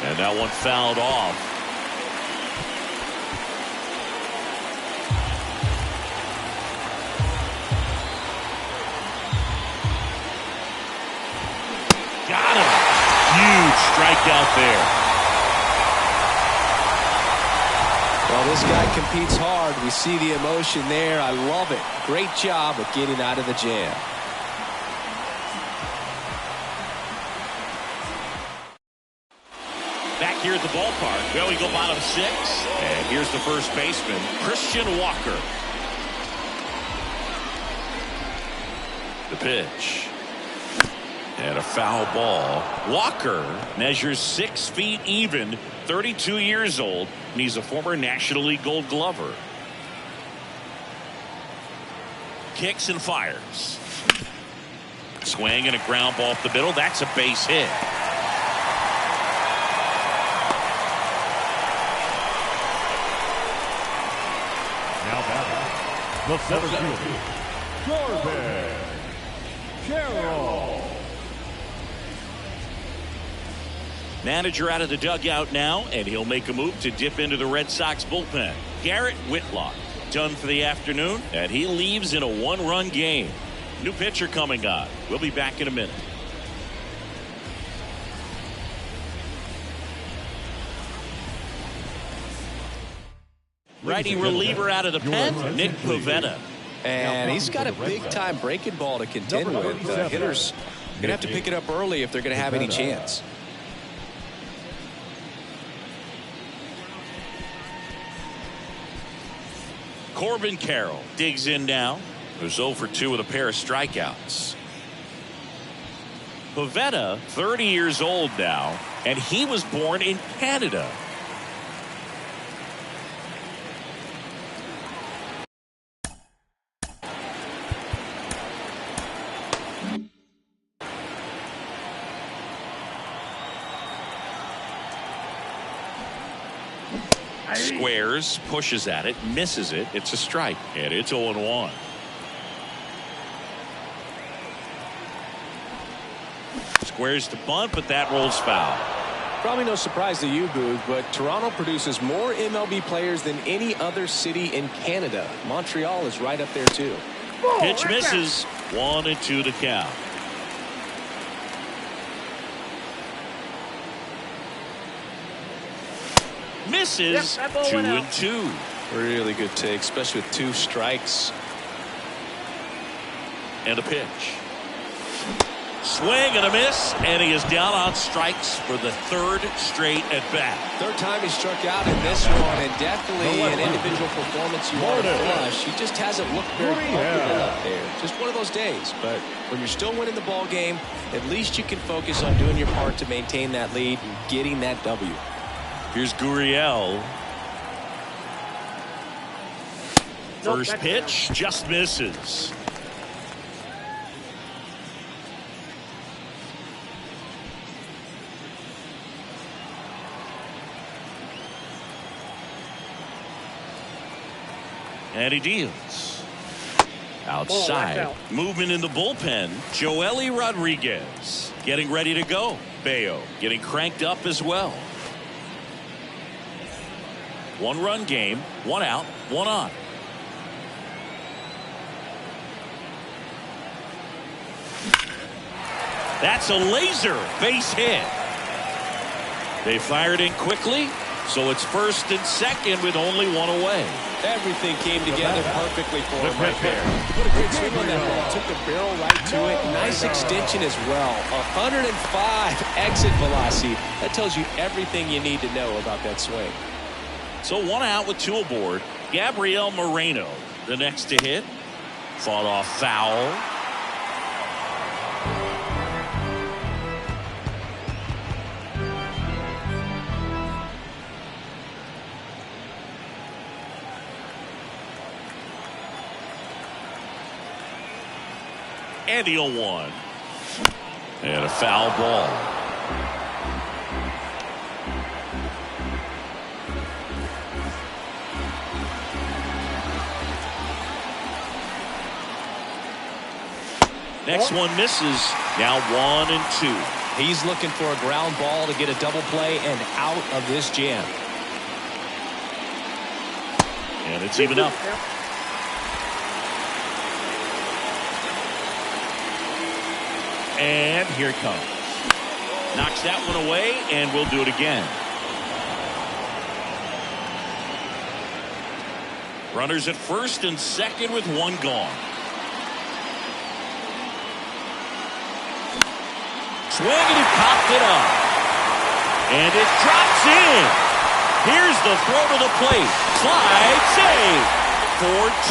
[SPEAKER 1] And that one fouled off. Got him. Huge strikeout there.
[SPEAKER 2] Well, this guy competes hard. We see the emotion there. I love it. Great job of getting out of the jam.
[SPEAKER 1] Back here at the ballpark. Well, we go bottom 6. And here's the first baseman, Christian Walker. The pitch. And a foul ball. Walker measures 6 feet even, 32 years old, and he's a former National League Gold Glover. Kicks and fires. Swing and a ground ball up the middle. That's a base hit.
[SPEAKER 3] Now batting, the center fielder, Corbin Carroll.
[SPEAKER 1] Manager out of the dugout now, and he'll make a move to dip into the Red Sox bullpen. Garrett Whitlock done for the afternoon, and he leaves in a 1-run game. New pitcher coming on. We'll be back in a minute. Righty reliever out of the pen, Nick Pivetta.
[SPEAKER 2] And he's got a big-time breaking ball to contend with. Hitters going to have to pick it up early if they're going to have any chance.
[SPEAKER 1] Corbin Carroll digs in now. There's 0 for 2 with a pair of strikeouts. Pivetta, 30 years old now, and he was born in Canada. Squares, pushes at it, misses it. It's a strike, and it's 0-1. Squares to bunt, but that rolls foul.
[SPEAKER 2] Probably no surprise to you, Boog, but Toronto produces more MLB players than any other city in Canada. Montreal is right up there, too.
[SPEAKER 1] Pitch misses. 1-2 to count. Misses. 2-2.
[SPEAKER 2] Really good take, especially with 2 strikes.
[SPEAKER 1] And a pitch. Swing and a miss, and he is down on strikes for the 3rd straight at bat.
[SPEAKER 2] 3rd time he struck out in this one, and definitely an individual performance you want to flush. He just hasn't looked very confident up there. Just one of those days. But when you're still winning the ball game, at least you can focus on doing your part to maintain that lead and getting that W.
[SPEAKER 1] Here's Gurriel. First pitch just misses. And he deals. Outside. Movement in the bullpen. Joely Rodriguez getting ready to go. Bayo getting cranked up as well. 1-run game. 1 out. 1 on. That's a laser base hit. They fired in quickly, so it's 1st and 2nd with only 1 away.
[SPEAKER 2] Everything came together perfectly for him right there. What a great swing on that ball. Took the barrel right to it. Nice extension as well. 105 exit velocity. That tells you everything you need to know about that swing.
[SPEAKER 1] So 1 out with 2 aboard. Gabriel Moreno, the next to hit. Fought off foul. And the 0-1. And a foul ball. Next one misses. Now 1-2.
[SPEAKER 2] He's looking for a ground ball to get a double play and out of this jam.
[SPEAKER 1] And it's even up. And here it comes. Knocks that one away, and we'll do it again. Runners at first and second with one gone. Swing, and he popped it up. And it drops in. Here's the throw to the plate. Slide, save.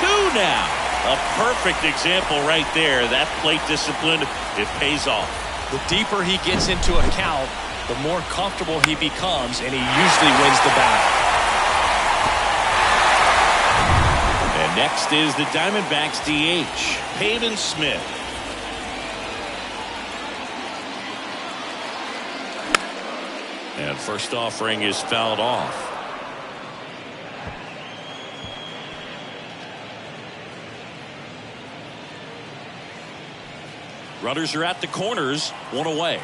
[SPEAKER 1] 4-2 now. A perfect example right there. That plate discipline, it pays off.
[SPEAKER 2] The deeper he gets into a count, the more comfortable he becomes, and he usually wins the battle.
[SPEAKER 1] And next is the Diamondbacks DH, Pavin Smith. And first offering is fouled off. Runners are at the corners, one away.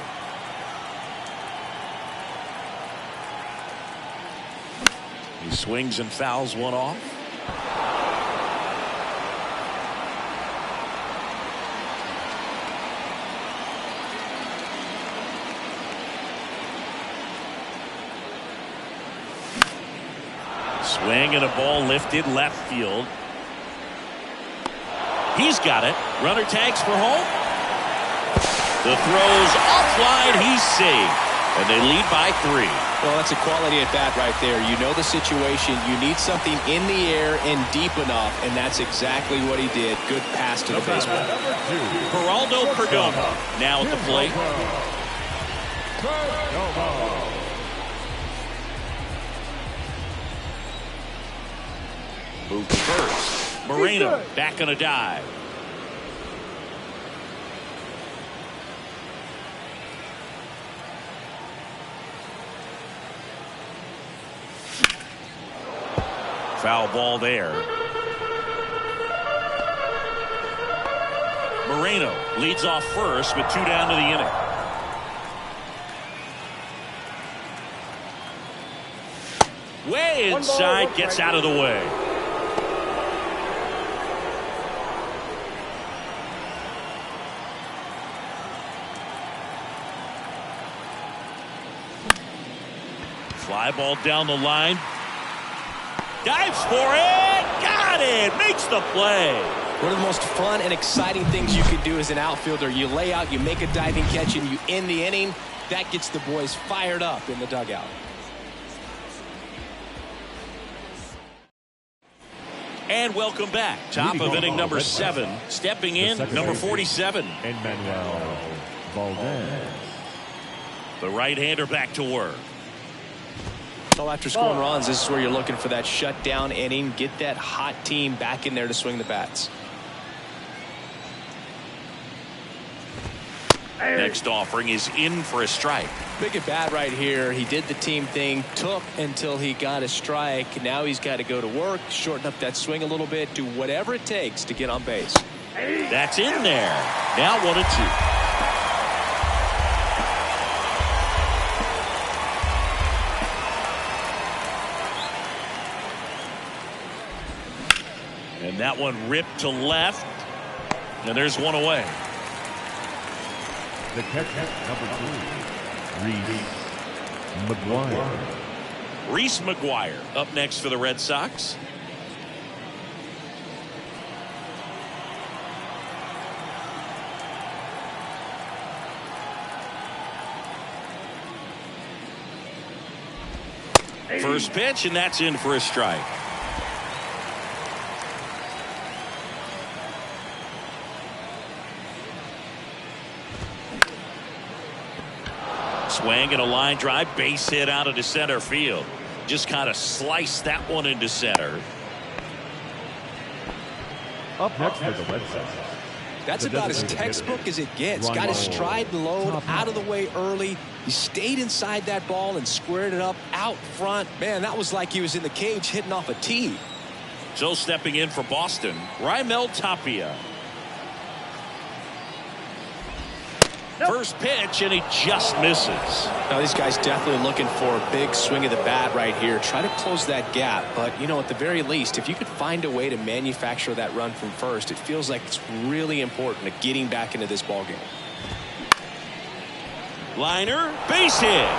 [SPEAKER 1] He swings and fouls one off. Swing and a ball lifted left field. He's got it. Runner tags for home. The throw's offline. He's safe. And they lead by 3.
[SPEAKER 2] Well, that's a quality at bat right there. You know the situation. You need something in the air and deep enough, and that's exactly what he did. Good pass to the baseball.
[SPEAKER 1] Geraldo Perdomo now at the plate. Move to first. Moreno back on a dive. Foul ball there. Moreno leads off first with 2 down to the inning. Way inside, gets out of the way. Fly ball down the line. Dives for it. Got it. Makes the play.
[SPEAKER 2] One of the most fun and exciting things you can do as an outfielder. You lay out, you make a diving catch, and you end the inning. That gets the boys fired up in the dugout.
[SPEAKER 1] And welcome back. Top of inning number 7. Stepping in, number 47.
[SPEAKER 3] And Manuel Valdez.
[SPEAKER 1] The right-hander back to work.
[SPEAKER 2] So after scoring runs, this is where you're looking for that shutdown inning. Get that hot team back in there to swing the bats.
[SPEAKER 1] Next offering is in for a strike.
[SPEAKER 2] Big at bat right here. He did the team thing, took until he got a strike. Now he's got to go to work, shorten up that swing a little bit, do whatever it takes to get on base.
[SPEAKER 1] That's in there. Now 1-2. And that one ripped to left. And there's one away.
[SPEAKER 3] The catcher, number 3, Reese McGuire.
[SPEAKER 1] Reese McGuire up next for the Red Sox. First pitch, and that's in for a strike. Swing and a line drive, base hit out into center field. Just kind of sliced that one into center.
[SPEAKER 3] Up next for the Red Sox.
[SPEAKER 2] That's about as textbook as it gets. Got his stride and load out of the way early. He stayed inside that ball and squared it up out front. Man, that was like he was in the cage hitting off a tee.
[SPEAKER 1] So stepping in for Boston, Raimel Tapia. First pitch, and he just misses.
[SPEAKER 2] Now, this guy's definitely looking for a big swing of the bat right here. Try to close that gap. But, you know, at the very least, if you could find a way to manufacture that run from first, it feels like it's really important to getting back into this ballgame.
[SPEAKER 1] Liner, base hit.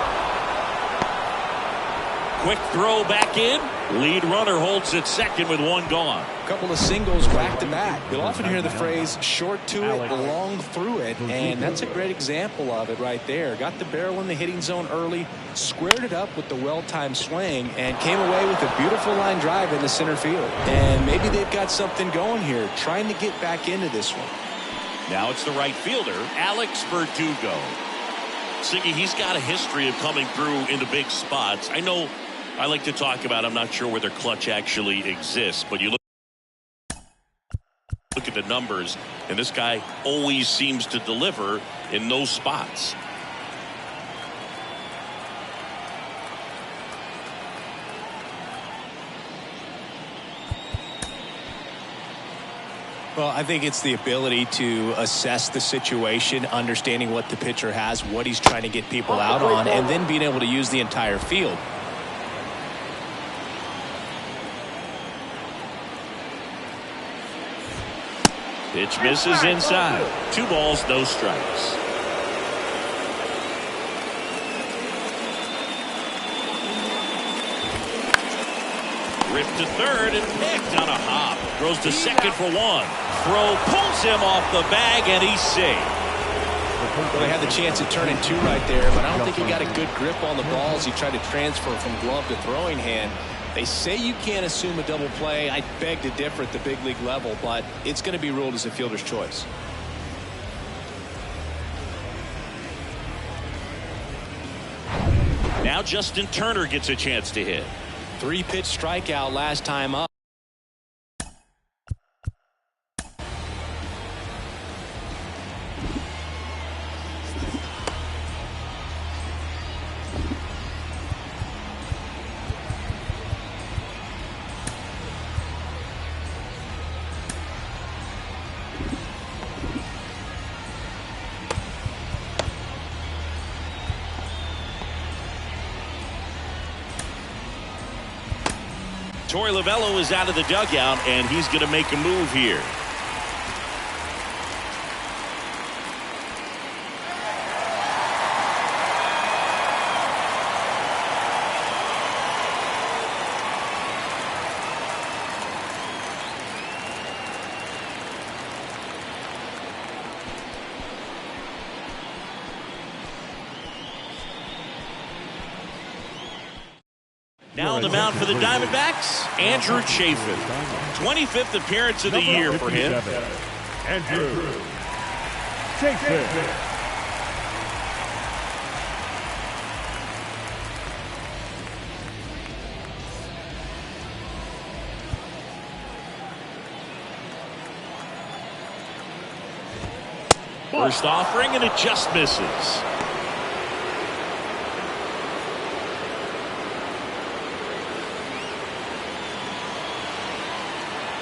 [SPEAKER 1] Quick throw back in. Lead runner holds at second with one gone.
[SPEAKER 2] A couple of singles back to back. You'll often hear the phrase short to it, long through it, and that's a great example of it right there. Got the barrel in the hitting zone early, squared it up with the well-timed swing, and came away with a beautiful line drive in the center field. And maybe they've got something going here, trying to get back into this one.
[SPEAKER 1] Now it's the right fielder, Alex Verdugo. Siggy, he's got a history of coming through into big spots. I know I like to talk about, I'm not sure whether clutch actually exists, but you look at the numbers, and this guy always seems to deliver in those spots.
[SPEAKER 2] Well, I think it's the ability to assess the situation, understanding what the pitcher has, what he's trying to get people out on, and then being able to use the entire field.
[SPEAKER 1] Pitch misses inside. 2 balls, no strikes. Ripped to third and picked on a hop. Throws to second for 1. Throw pulls him off the bag, and he's safe.
[SPEAKER 2] Well, they had the chance at turning 2 right there, but I don't think he got a good grip on the balls. He tried to transfer from glove to throwing hand. They say you can't assume a double play. I beg to differ at the big league level, but it's going to be ruled as a fielder's choice.
[SPEAKER 1] Now Justin Turner gets a chance to hit.
[SPEAKER 2] 3-pitch strikeout last time up.
[SPEAKER 1] Torey Lovullo is out of the dugout, and he's going to make a move here. Now on the mound for the Diamondbacks, Andrew Chafin. 25th appearance of the year for him.
[SPEAKER 3] Andrew Chafin.
[SPEAKER 1] First offering, and it just misses.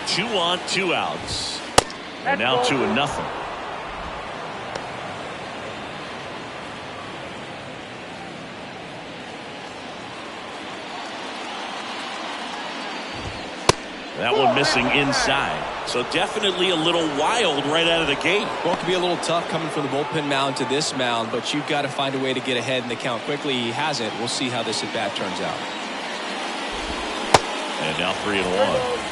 [SPEAKER 1] Two on, 2 outs. And now 2-0. That one missing inside. So definitely a little wild right out of the gate.
[SPEAKER 2] Well, it could be a little tough coming from the bullpen mound to this mound, but you've got to find a way to get ahead in the count quickly. He hasn't. We'll see how this at bat turns out.
[SPEAKER 1] And now 3-1.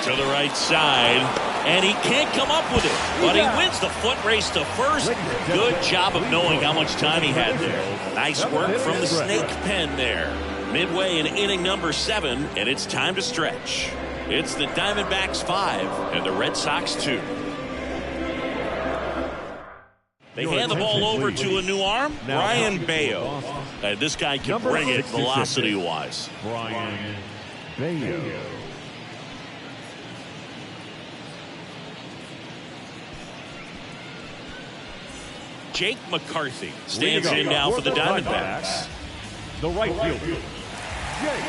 [SPEAKER 1] To the right side, and he can't come up with it, but he wins the foot race to first. Good job of knowing how much time he had there. Nice work from the snake pen there. Midway in inning number 7, and it's time to stretch. It's the Diamondbacks 5 and the Red Sox 2. They hand the ball over to a new arm, Brian Bayo. This guy can bring it velocity-wise.
[SPEAKER 3] Brian Bayo.
[SPEAKER 1] Jake McCarthy stands in now for the Diamondbacks.
[SPEAKER 3] The right fielder, Jake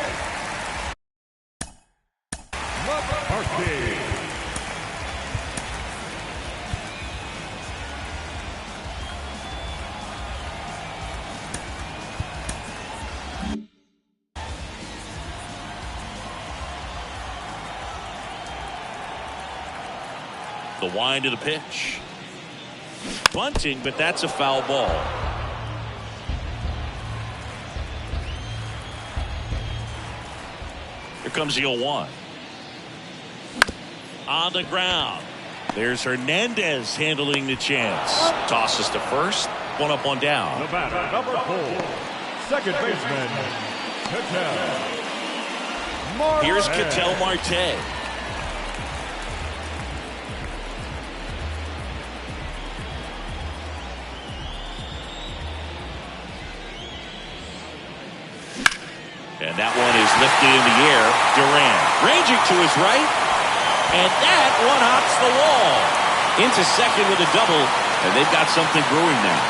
[SPEAKER 1] The wind of the pitch. Bunting, but that's a foul ball. Here comes the 0-1. On the ground. There's Hernandez handling the chance. Tosses to first. One up, one down.
[SPEAKER 3] The batter, number 4, second baseman, Ketel Marte.
[SPEAKER 1] Here's Ketel Marte. And that one is lifted in the air. Durant ranging to his right. And that one hops the wall. Into second with a double. And they've got something brewing now.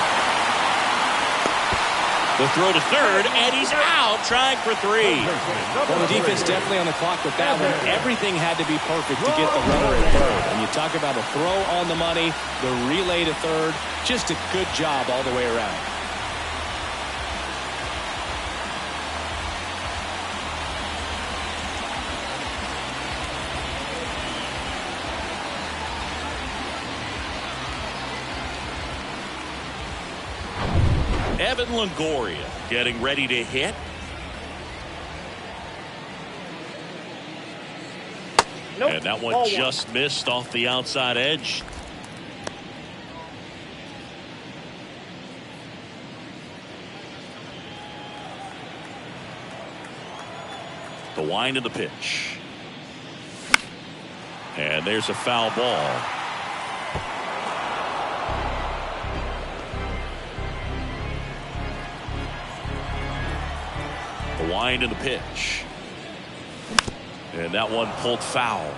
[SPEAKER 1] The throw to third. And he's out trying for 3.
[SPEAKER 2] Well, the defense definitely on the clock with that one. Everything had to be perfect to get the runner at third. And you talk about a throw on the money, the relay to third. Just a good job all the way around.
[SPEAKER 1] Evan Longoria getting ready to hit.
[SPEAKER 4] Nope.
[SPEAKER 1] And that one just missed off the outside edge. The wind of the pitch. And there's a foul ball. The wind of the pitch. And that one pulled foul.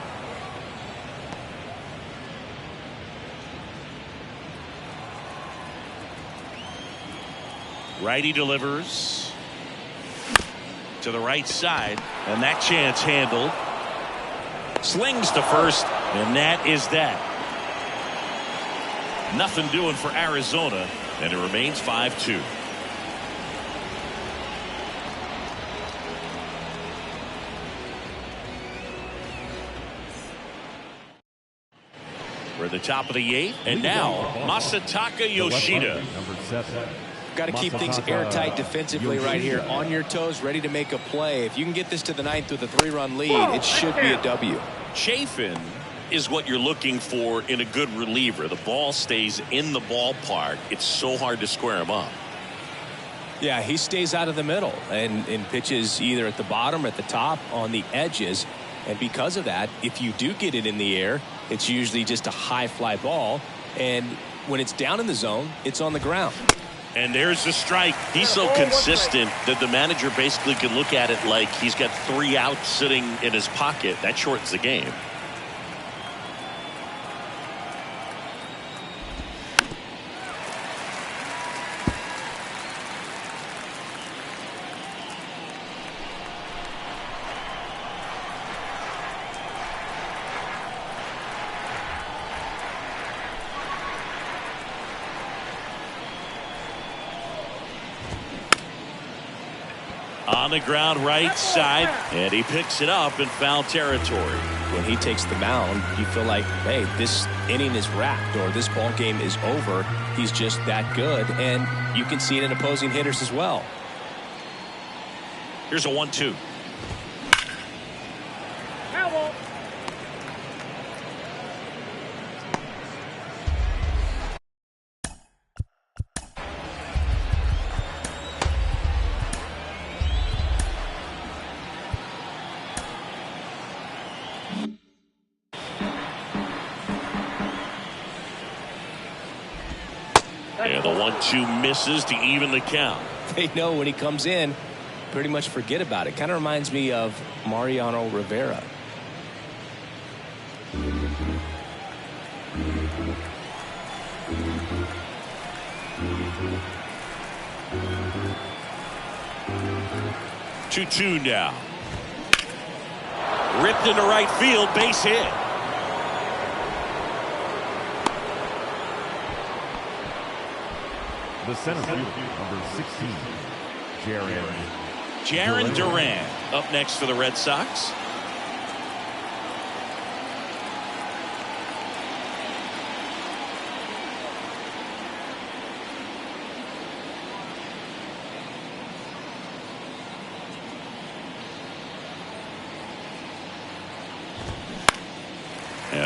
[SPEAKER 1] Righty delivers to the right side, and that chance handled. Slings to first, and that is that. Nothing doing for Arizona, and it remains 5-2. We're at the top of the 8th, and now Masataka Yoshida.
[SPEAKER 3] Number 7.
[SPEAKER 2] Got to keep things airtight defensively right here, on your toes, ready to make a play. If you can get this to the 9th with a 3-run lead, it should be a W.
[SPEAKER 1] Chafin is what you're looking for in a good reliever. The ball stays in the ballpark. It's so hard to square him up.
[SPEAKER 2] Yeah, he stays out of the middle and pitches either at the bottom or at the top on the edges. And because of that, if you do get it in the air, it's usually just a high fly ball. And when it's down in the zone, it's on the ground.
[SPEAKER 1] And there's the strike. He's so consistent that the manager basically can look at it like he's got 3 outs sitting in his pocket. That shortens the game. On the ground right side, and he picks it up in foul territory.
[SPEAKER 2] When he takes the mound, you feel like, hey, this inning is wrapped or this ball game is over. He's just that good, and you can see it in opposing hitters as well.
[SPEAKER 1] Here's a 1-2. And the 1-2 misses to even the count.
[SPEAKER 2] They know when he comes in, pretty much forget about it. Kind of reminds me of Mariano Rivera.
[SPEAKER 1] Two now. Ripped into right field, base hit.
[SPEAKER 3] The center fielder, number 16,
[SPEAKER 1] Jarren Duran up next for the Red Sox.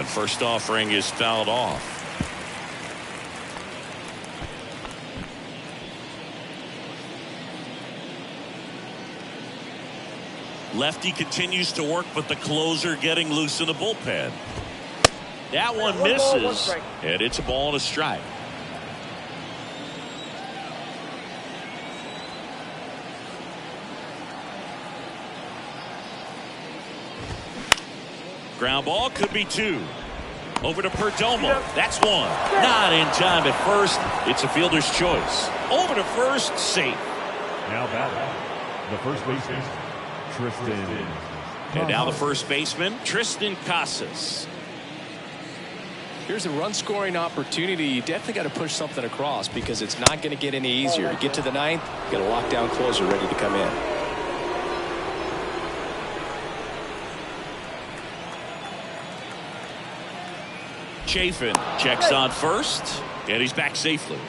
[SPEAKER 1] First offering is fouled off. Lefty continues to work, but the closer getting loose in the bullpen. That one misses, and it's a ball and a strike. Ground ball, could be two. Over to Perdomo. That's one. Not in time at first. It's a fielder's choice. Over to first, safe.
[SPEAKER 3] Now batting, the first baseman, Tristan.
[SPEAKER 1] And now the first baseman, Tristan Casas.
[SPEAKER 2] Here's a run-scoring opportunity. You definitely got to push something across because it's not going to get any easier. You get to the ninth, you got a lockdown closer ready to come in.
[SPEAKER 1] Chafin checks on first, and he's back safely.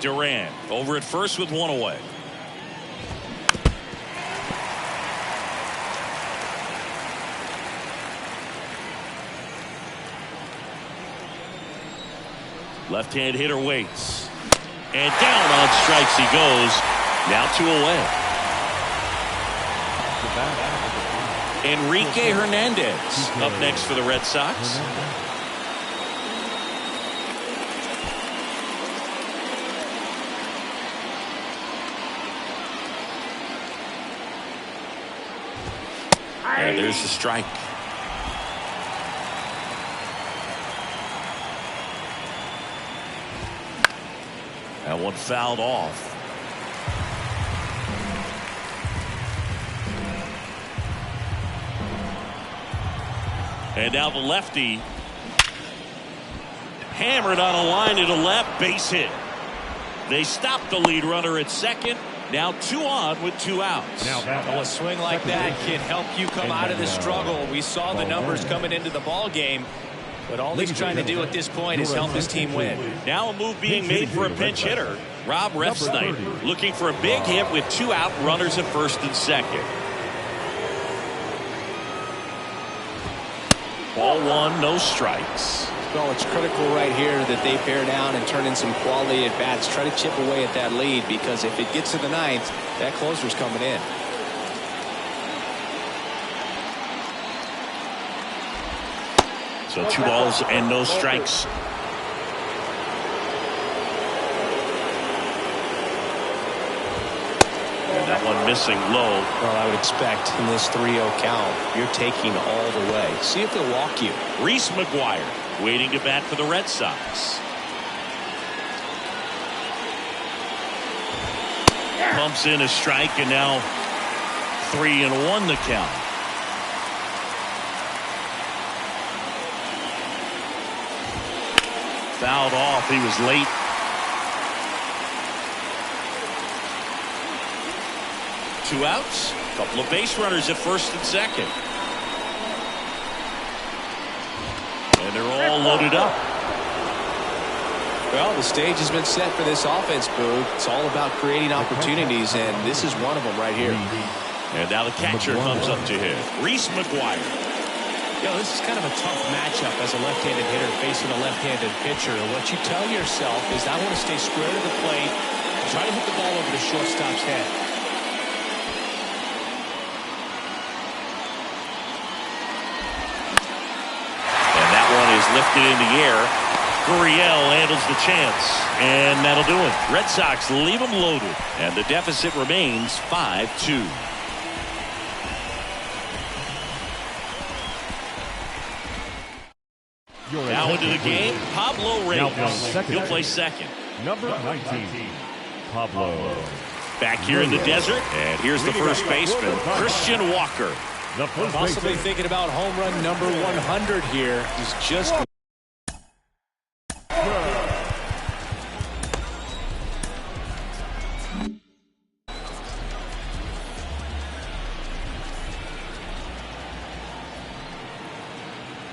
[SPEAKER 1] Duran over at first with one away. Left-hand hitter waits. And down on strikes he goes. Now two away. Enrique Hernandez up next for the Red Sox. And there's the strike. That one fouled off. And now the lefty hammered on a line to the left, base hit. They stop the lead runner at second. Now two on with two outs.
[SPEAKER 2] Well, a swing like that can help you come out of the struggle. We saw the numbers coming into the ball game. But all he's trying to do at this point is help his team win.
[SPEAKER 1] Now a move being made for a pinch hitter. Rob Refsnyder looking for a big hit with two out, runners at first and second. Ball one, no strikes.
[SPEAKER 2] Well, it's critical right here that they bear down and turn in some quality at bats. Try to chip away at that lead because if it gets to the ninth, that closer's coming in.
[SPEAKER 1] So two balls and no strikes. And that one missing low.
[SPEAKER 2] Well, I would expect in this 3-0 count, you're taking all the way. See if they'll walk you.
[SPEAKER 1] Reese McGuire waiting to bat for the Red Sox. Pumps in a strike, and now 3-1 the count. Fouled off. He was late. Two outs. A couple of base runners at first and second. And they're all loaded up.
[SPEAKER 2] Well, the stage has been set for this offense, Boog. It's all about creating opportunities, and this is one of them right here.
[SPEAKER 1] And now the catcher comes up to him. Reese McGuire.
[SPEAKER 2] This is kind of a tough matchup as a left-handed hitter facing a left-handed pitcher. And what you tell yourself is, I want to stay square to the plate, try to hit the ball over the shortstop's head.
[SPEAKER 1] And that one is lifted in the air. Gurriel handles the chance, and that'll do it. Red Sox leave them loaded, and the deficit remains 5-2. Now into the game, Pablo Reyes. He'll play second.
[SPEAKER 3] Number 19, Pablo.
[SPEAKER 1] Back here in the desert, and here's the first baseman, Christian Walker.
[SPEAKER 2] Possibly thinking about home run number 100 here. He's just...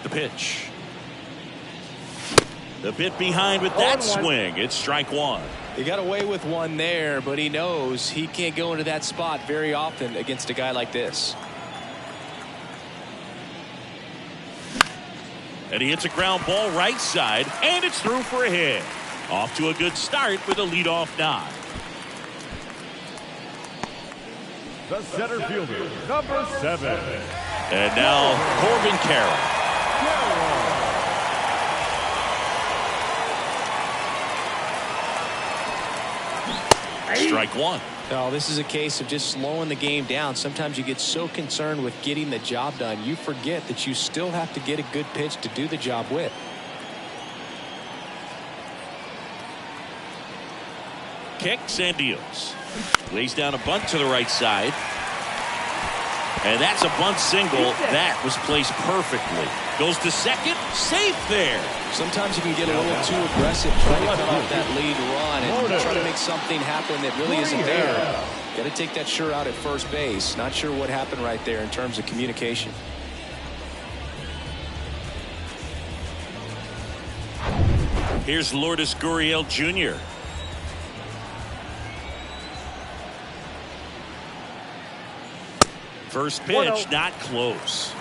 [SPEAKER 1] The pitch. A bit behind with that
[SPEAKER 4] 0-1.
[SPEAKER 1] swing. It's strike one.
[SPEAKER 2] He got away with one there, but he knows he can't go into that spot very often against a guy like this.
[SPEAKER 1] And he hits a ground ball right side, and it's through for a hit. Off to a good start with a leadoff knock.
[SPEAKER 3] The center fielder, number 7.
[SPEAKER 1] And now Corbin Carroll. Strike one.
[SPEAKER 2] No, this is a case of just slowing the game down. Sometimes you get so concerned with getting the job done, you forget that you still have to get a good pitch to do the job with.
[SPEAKER 1] Kicks and deals. Lays down a bunt to the right side. And that's a bunt single. That was placed perfectly. Goes to second. Safe there.
[SPEAKER 2] Sometimes you can get a little too aggressive trying to cut off that lead run and try to make something happen that really isn't there. Got to take that sure out at first base. Not sure what happened right there in terms of communication.
[SPEAKER 1] Here's Lourdes Gurriel Jr. First pitch,
[SPEAKER 4] 1-0.
[SPEAKER 1] not close.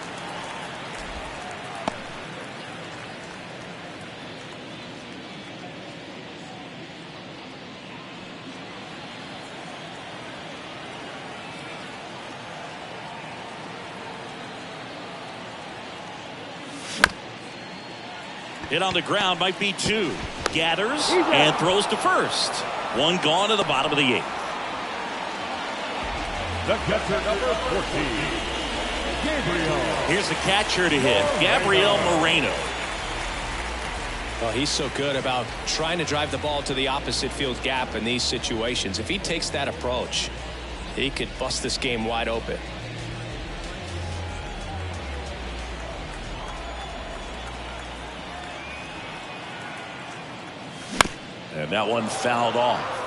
[SPEAKER 1] Hit on the ground, might be two. Gathers and throws to first. One gone to the bottom of the 8th.
[SPEAKER 3] The catcher, number 14, Gabriel.
[SPEAKER 1] Here's the catcher to hit, Gabriel Moreno.
[SPEAKER 2] Oh, he's so good about trying to drive the ball to the opposite field gap in these situations. If he takes that approach, he could bust this game wide open.
[SPEAKER 1] And that one fouled off.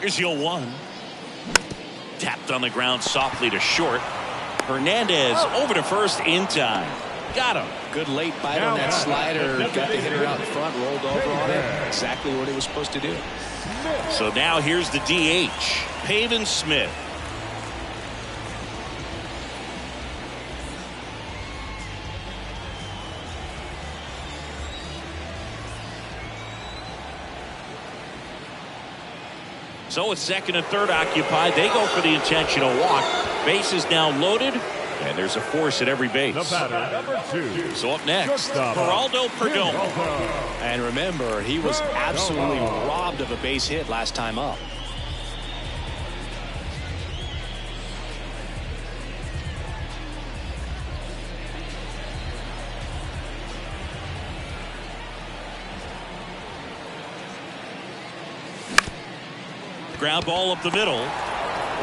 [SPEAKER 1] Here's 0-1. Tapped on the ground softly to short. Hernandez over to first in time. Got him.
[SPEAKER 2] Good late bite on that slider. Got the hitter out in front, rolled over on it. Exactly what he was supposed to do.
[SPEAKER 1] So now here's the DH, Pavin Smith. So with second and third occupied, they go for the intentional walk. Base is now loaded, and there's a force at every base.
[SPEAKER 3] The batter, number 2.
[SPEAKER 1] So up next, Geraldo Perdomo.
[SPEAKER 2] And remember, he was absolutely robbed of a base hit last time up.
[SPEAKER 1] Ground ball up the middle.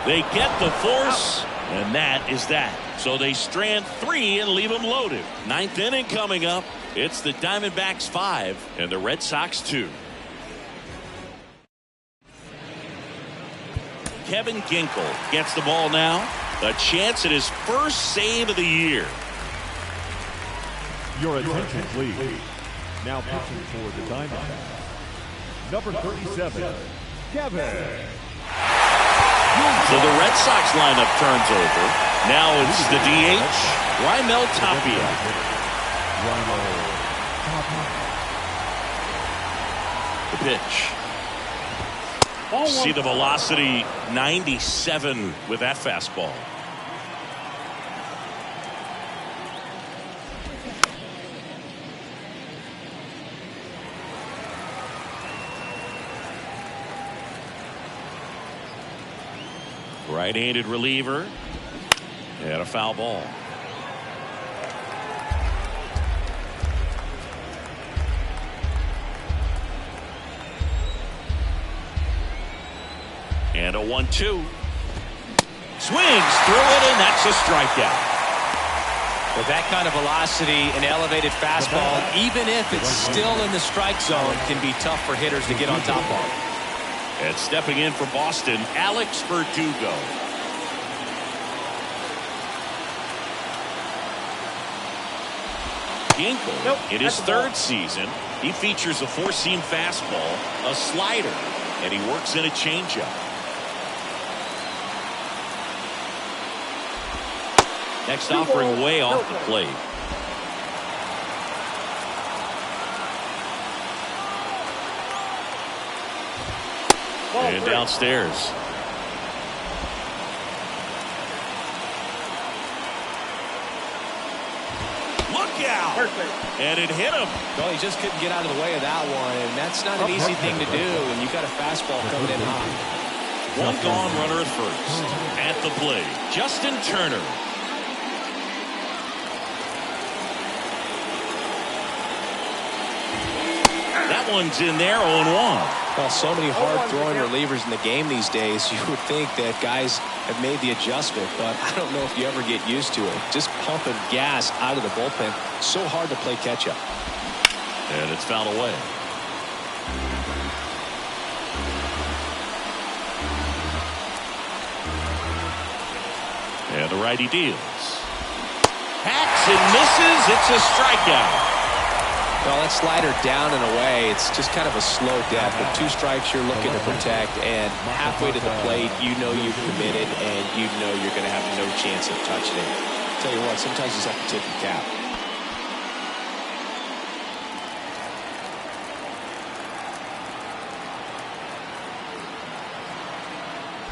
[SPEAKER 1] They get the force, and that is that. So they strand 3 and leave them loaded. 9th inning coming up. It's the Diamondbacks 5 and the Red Sox 2. Kevin Ginkel gets the ball now. A chance at his first save of the year.
[SPEAKER 3] Your attention, please. Now pitching for the Diamondbacks, number 37, Kevin.
[SPEAKER 1] So the Red Sox lineup turns over. Now it's the DH, Raimel Tapia. The pitch. See the velocity, 97 with that fastball. Right-handed reliever and a foul ball. And a 1-2. Swings through it, and that's a strikeout.
[SPEAKER 2] With that kind of velocity, an elevated fastball, even if it's still in the strike zone, can be tough for hitters to get on top of.
[SPEAKER 1] And stepping in for Boston, Alex Verdugo. Ginkel, in his third season, he features a four-seam fastball, a slider, and he works in a changeup. Next offering way off the plate. And downstairs. Look out! And it hit him.
[SPEAKER 2] Well, he just couldn't get out of the way of that one, and that's not an easy thing to do when you've got a fastball coming in hot.
[SPEAKER 1] One gone runner at first. At the plate, Justin Turner. That one's in there, 0-1.
[SPEAKER 2] Well, so many hard-throwing relievers in the game these days, you would think that guys have made the adjustment, but I don't know if you ever get used to it. Just pumping gas out of the bullpen, so hard to play catch-up.
[SPEAKER 1] And it's fouled away. And the righty deals. Hacks and misses. It's a strikeout.
[SPEAKER 2] Well, that slider down and away, it's just kind of a slow death. With two strikes you're looking to protect, and halfway to the plate, you know you've committed, and you know you're going to have no chance of touching it. Tell you what, sometimes you just have to tip your cap.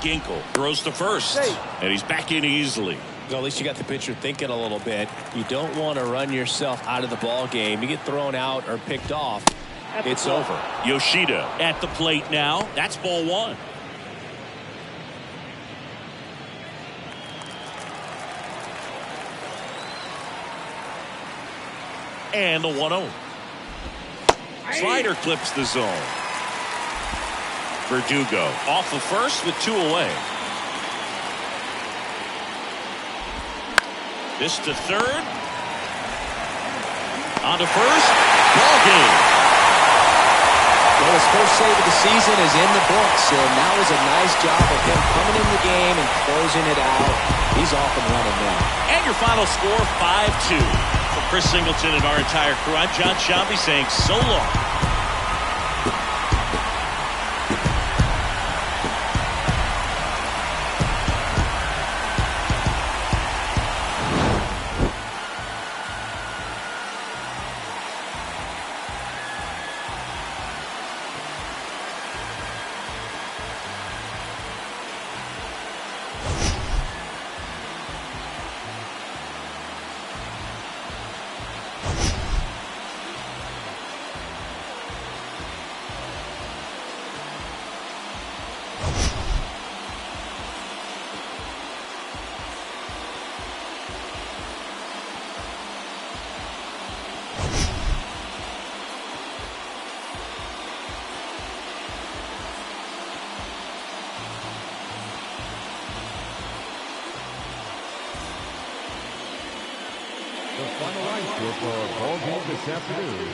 [SPEAKER 1] Ginkel throws to first, and he's back in easily.
[SPEAKER 2] Well, at least you got the pitcher thinking a little bit. You don't want to run yourself out of the ball game. You get thrown out or picked off, it's over.
[SPEAKER 1] Yoshida at the plate now. That's ball one. And the 1-0. Slider clips the zone. Verdugo off the first with two away. This to third. On to first. Ball game.
[SPEAKER 2] Well, his first save of the season is in the books, and that was a nice job of him coming in the game and closing it out. He's off and running now.
[SPEAKER 1] And your final score, 5-2. For Chris Singleton and our entire crew, I'm John Shambi saying so long.
[SPEAKER 3] The final line score for our ball game this afternoon.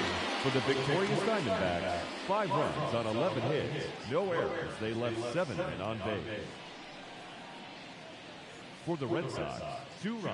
[SPEAKER 3] For the victorious Diamondbacks, 5 runs on 11 hits, no errors. They left 7 men on base. For the Red Sox, 2 runs.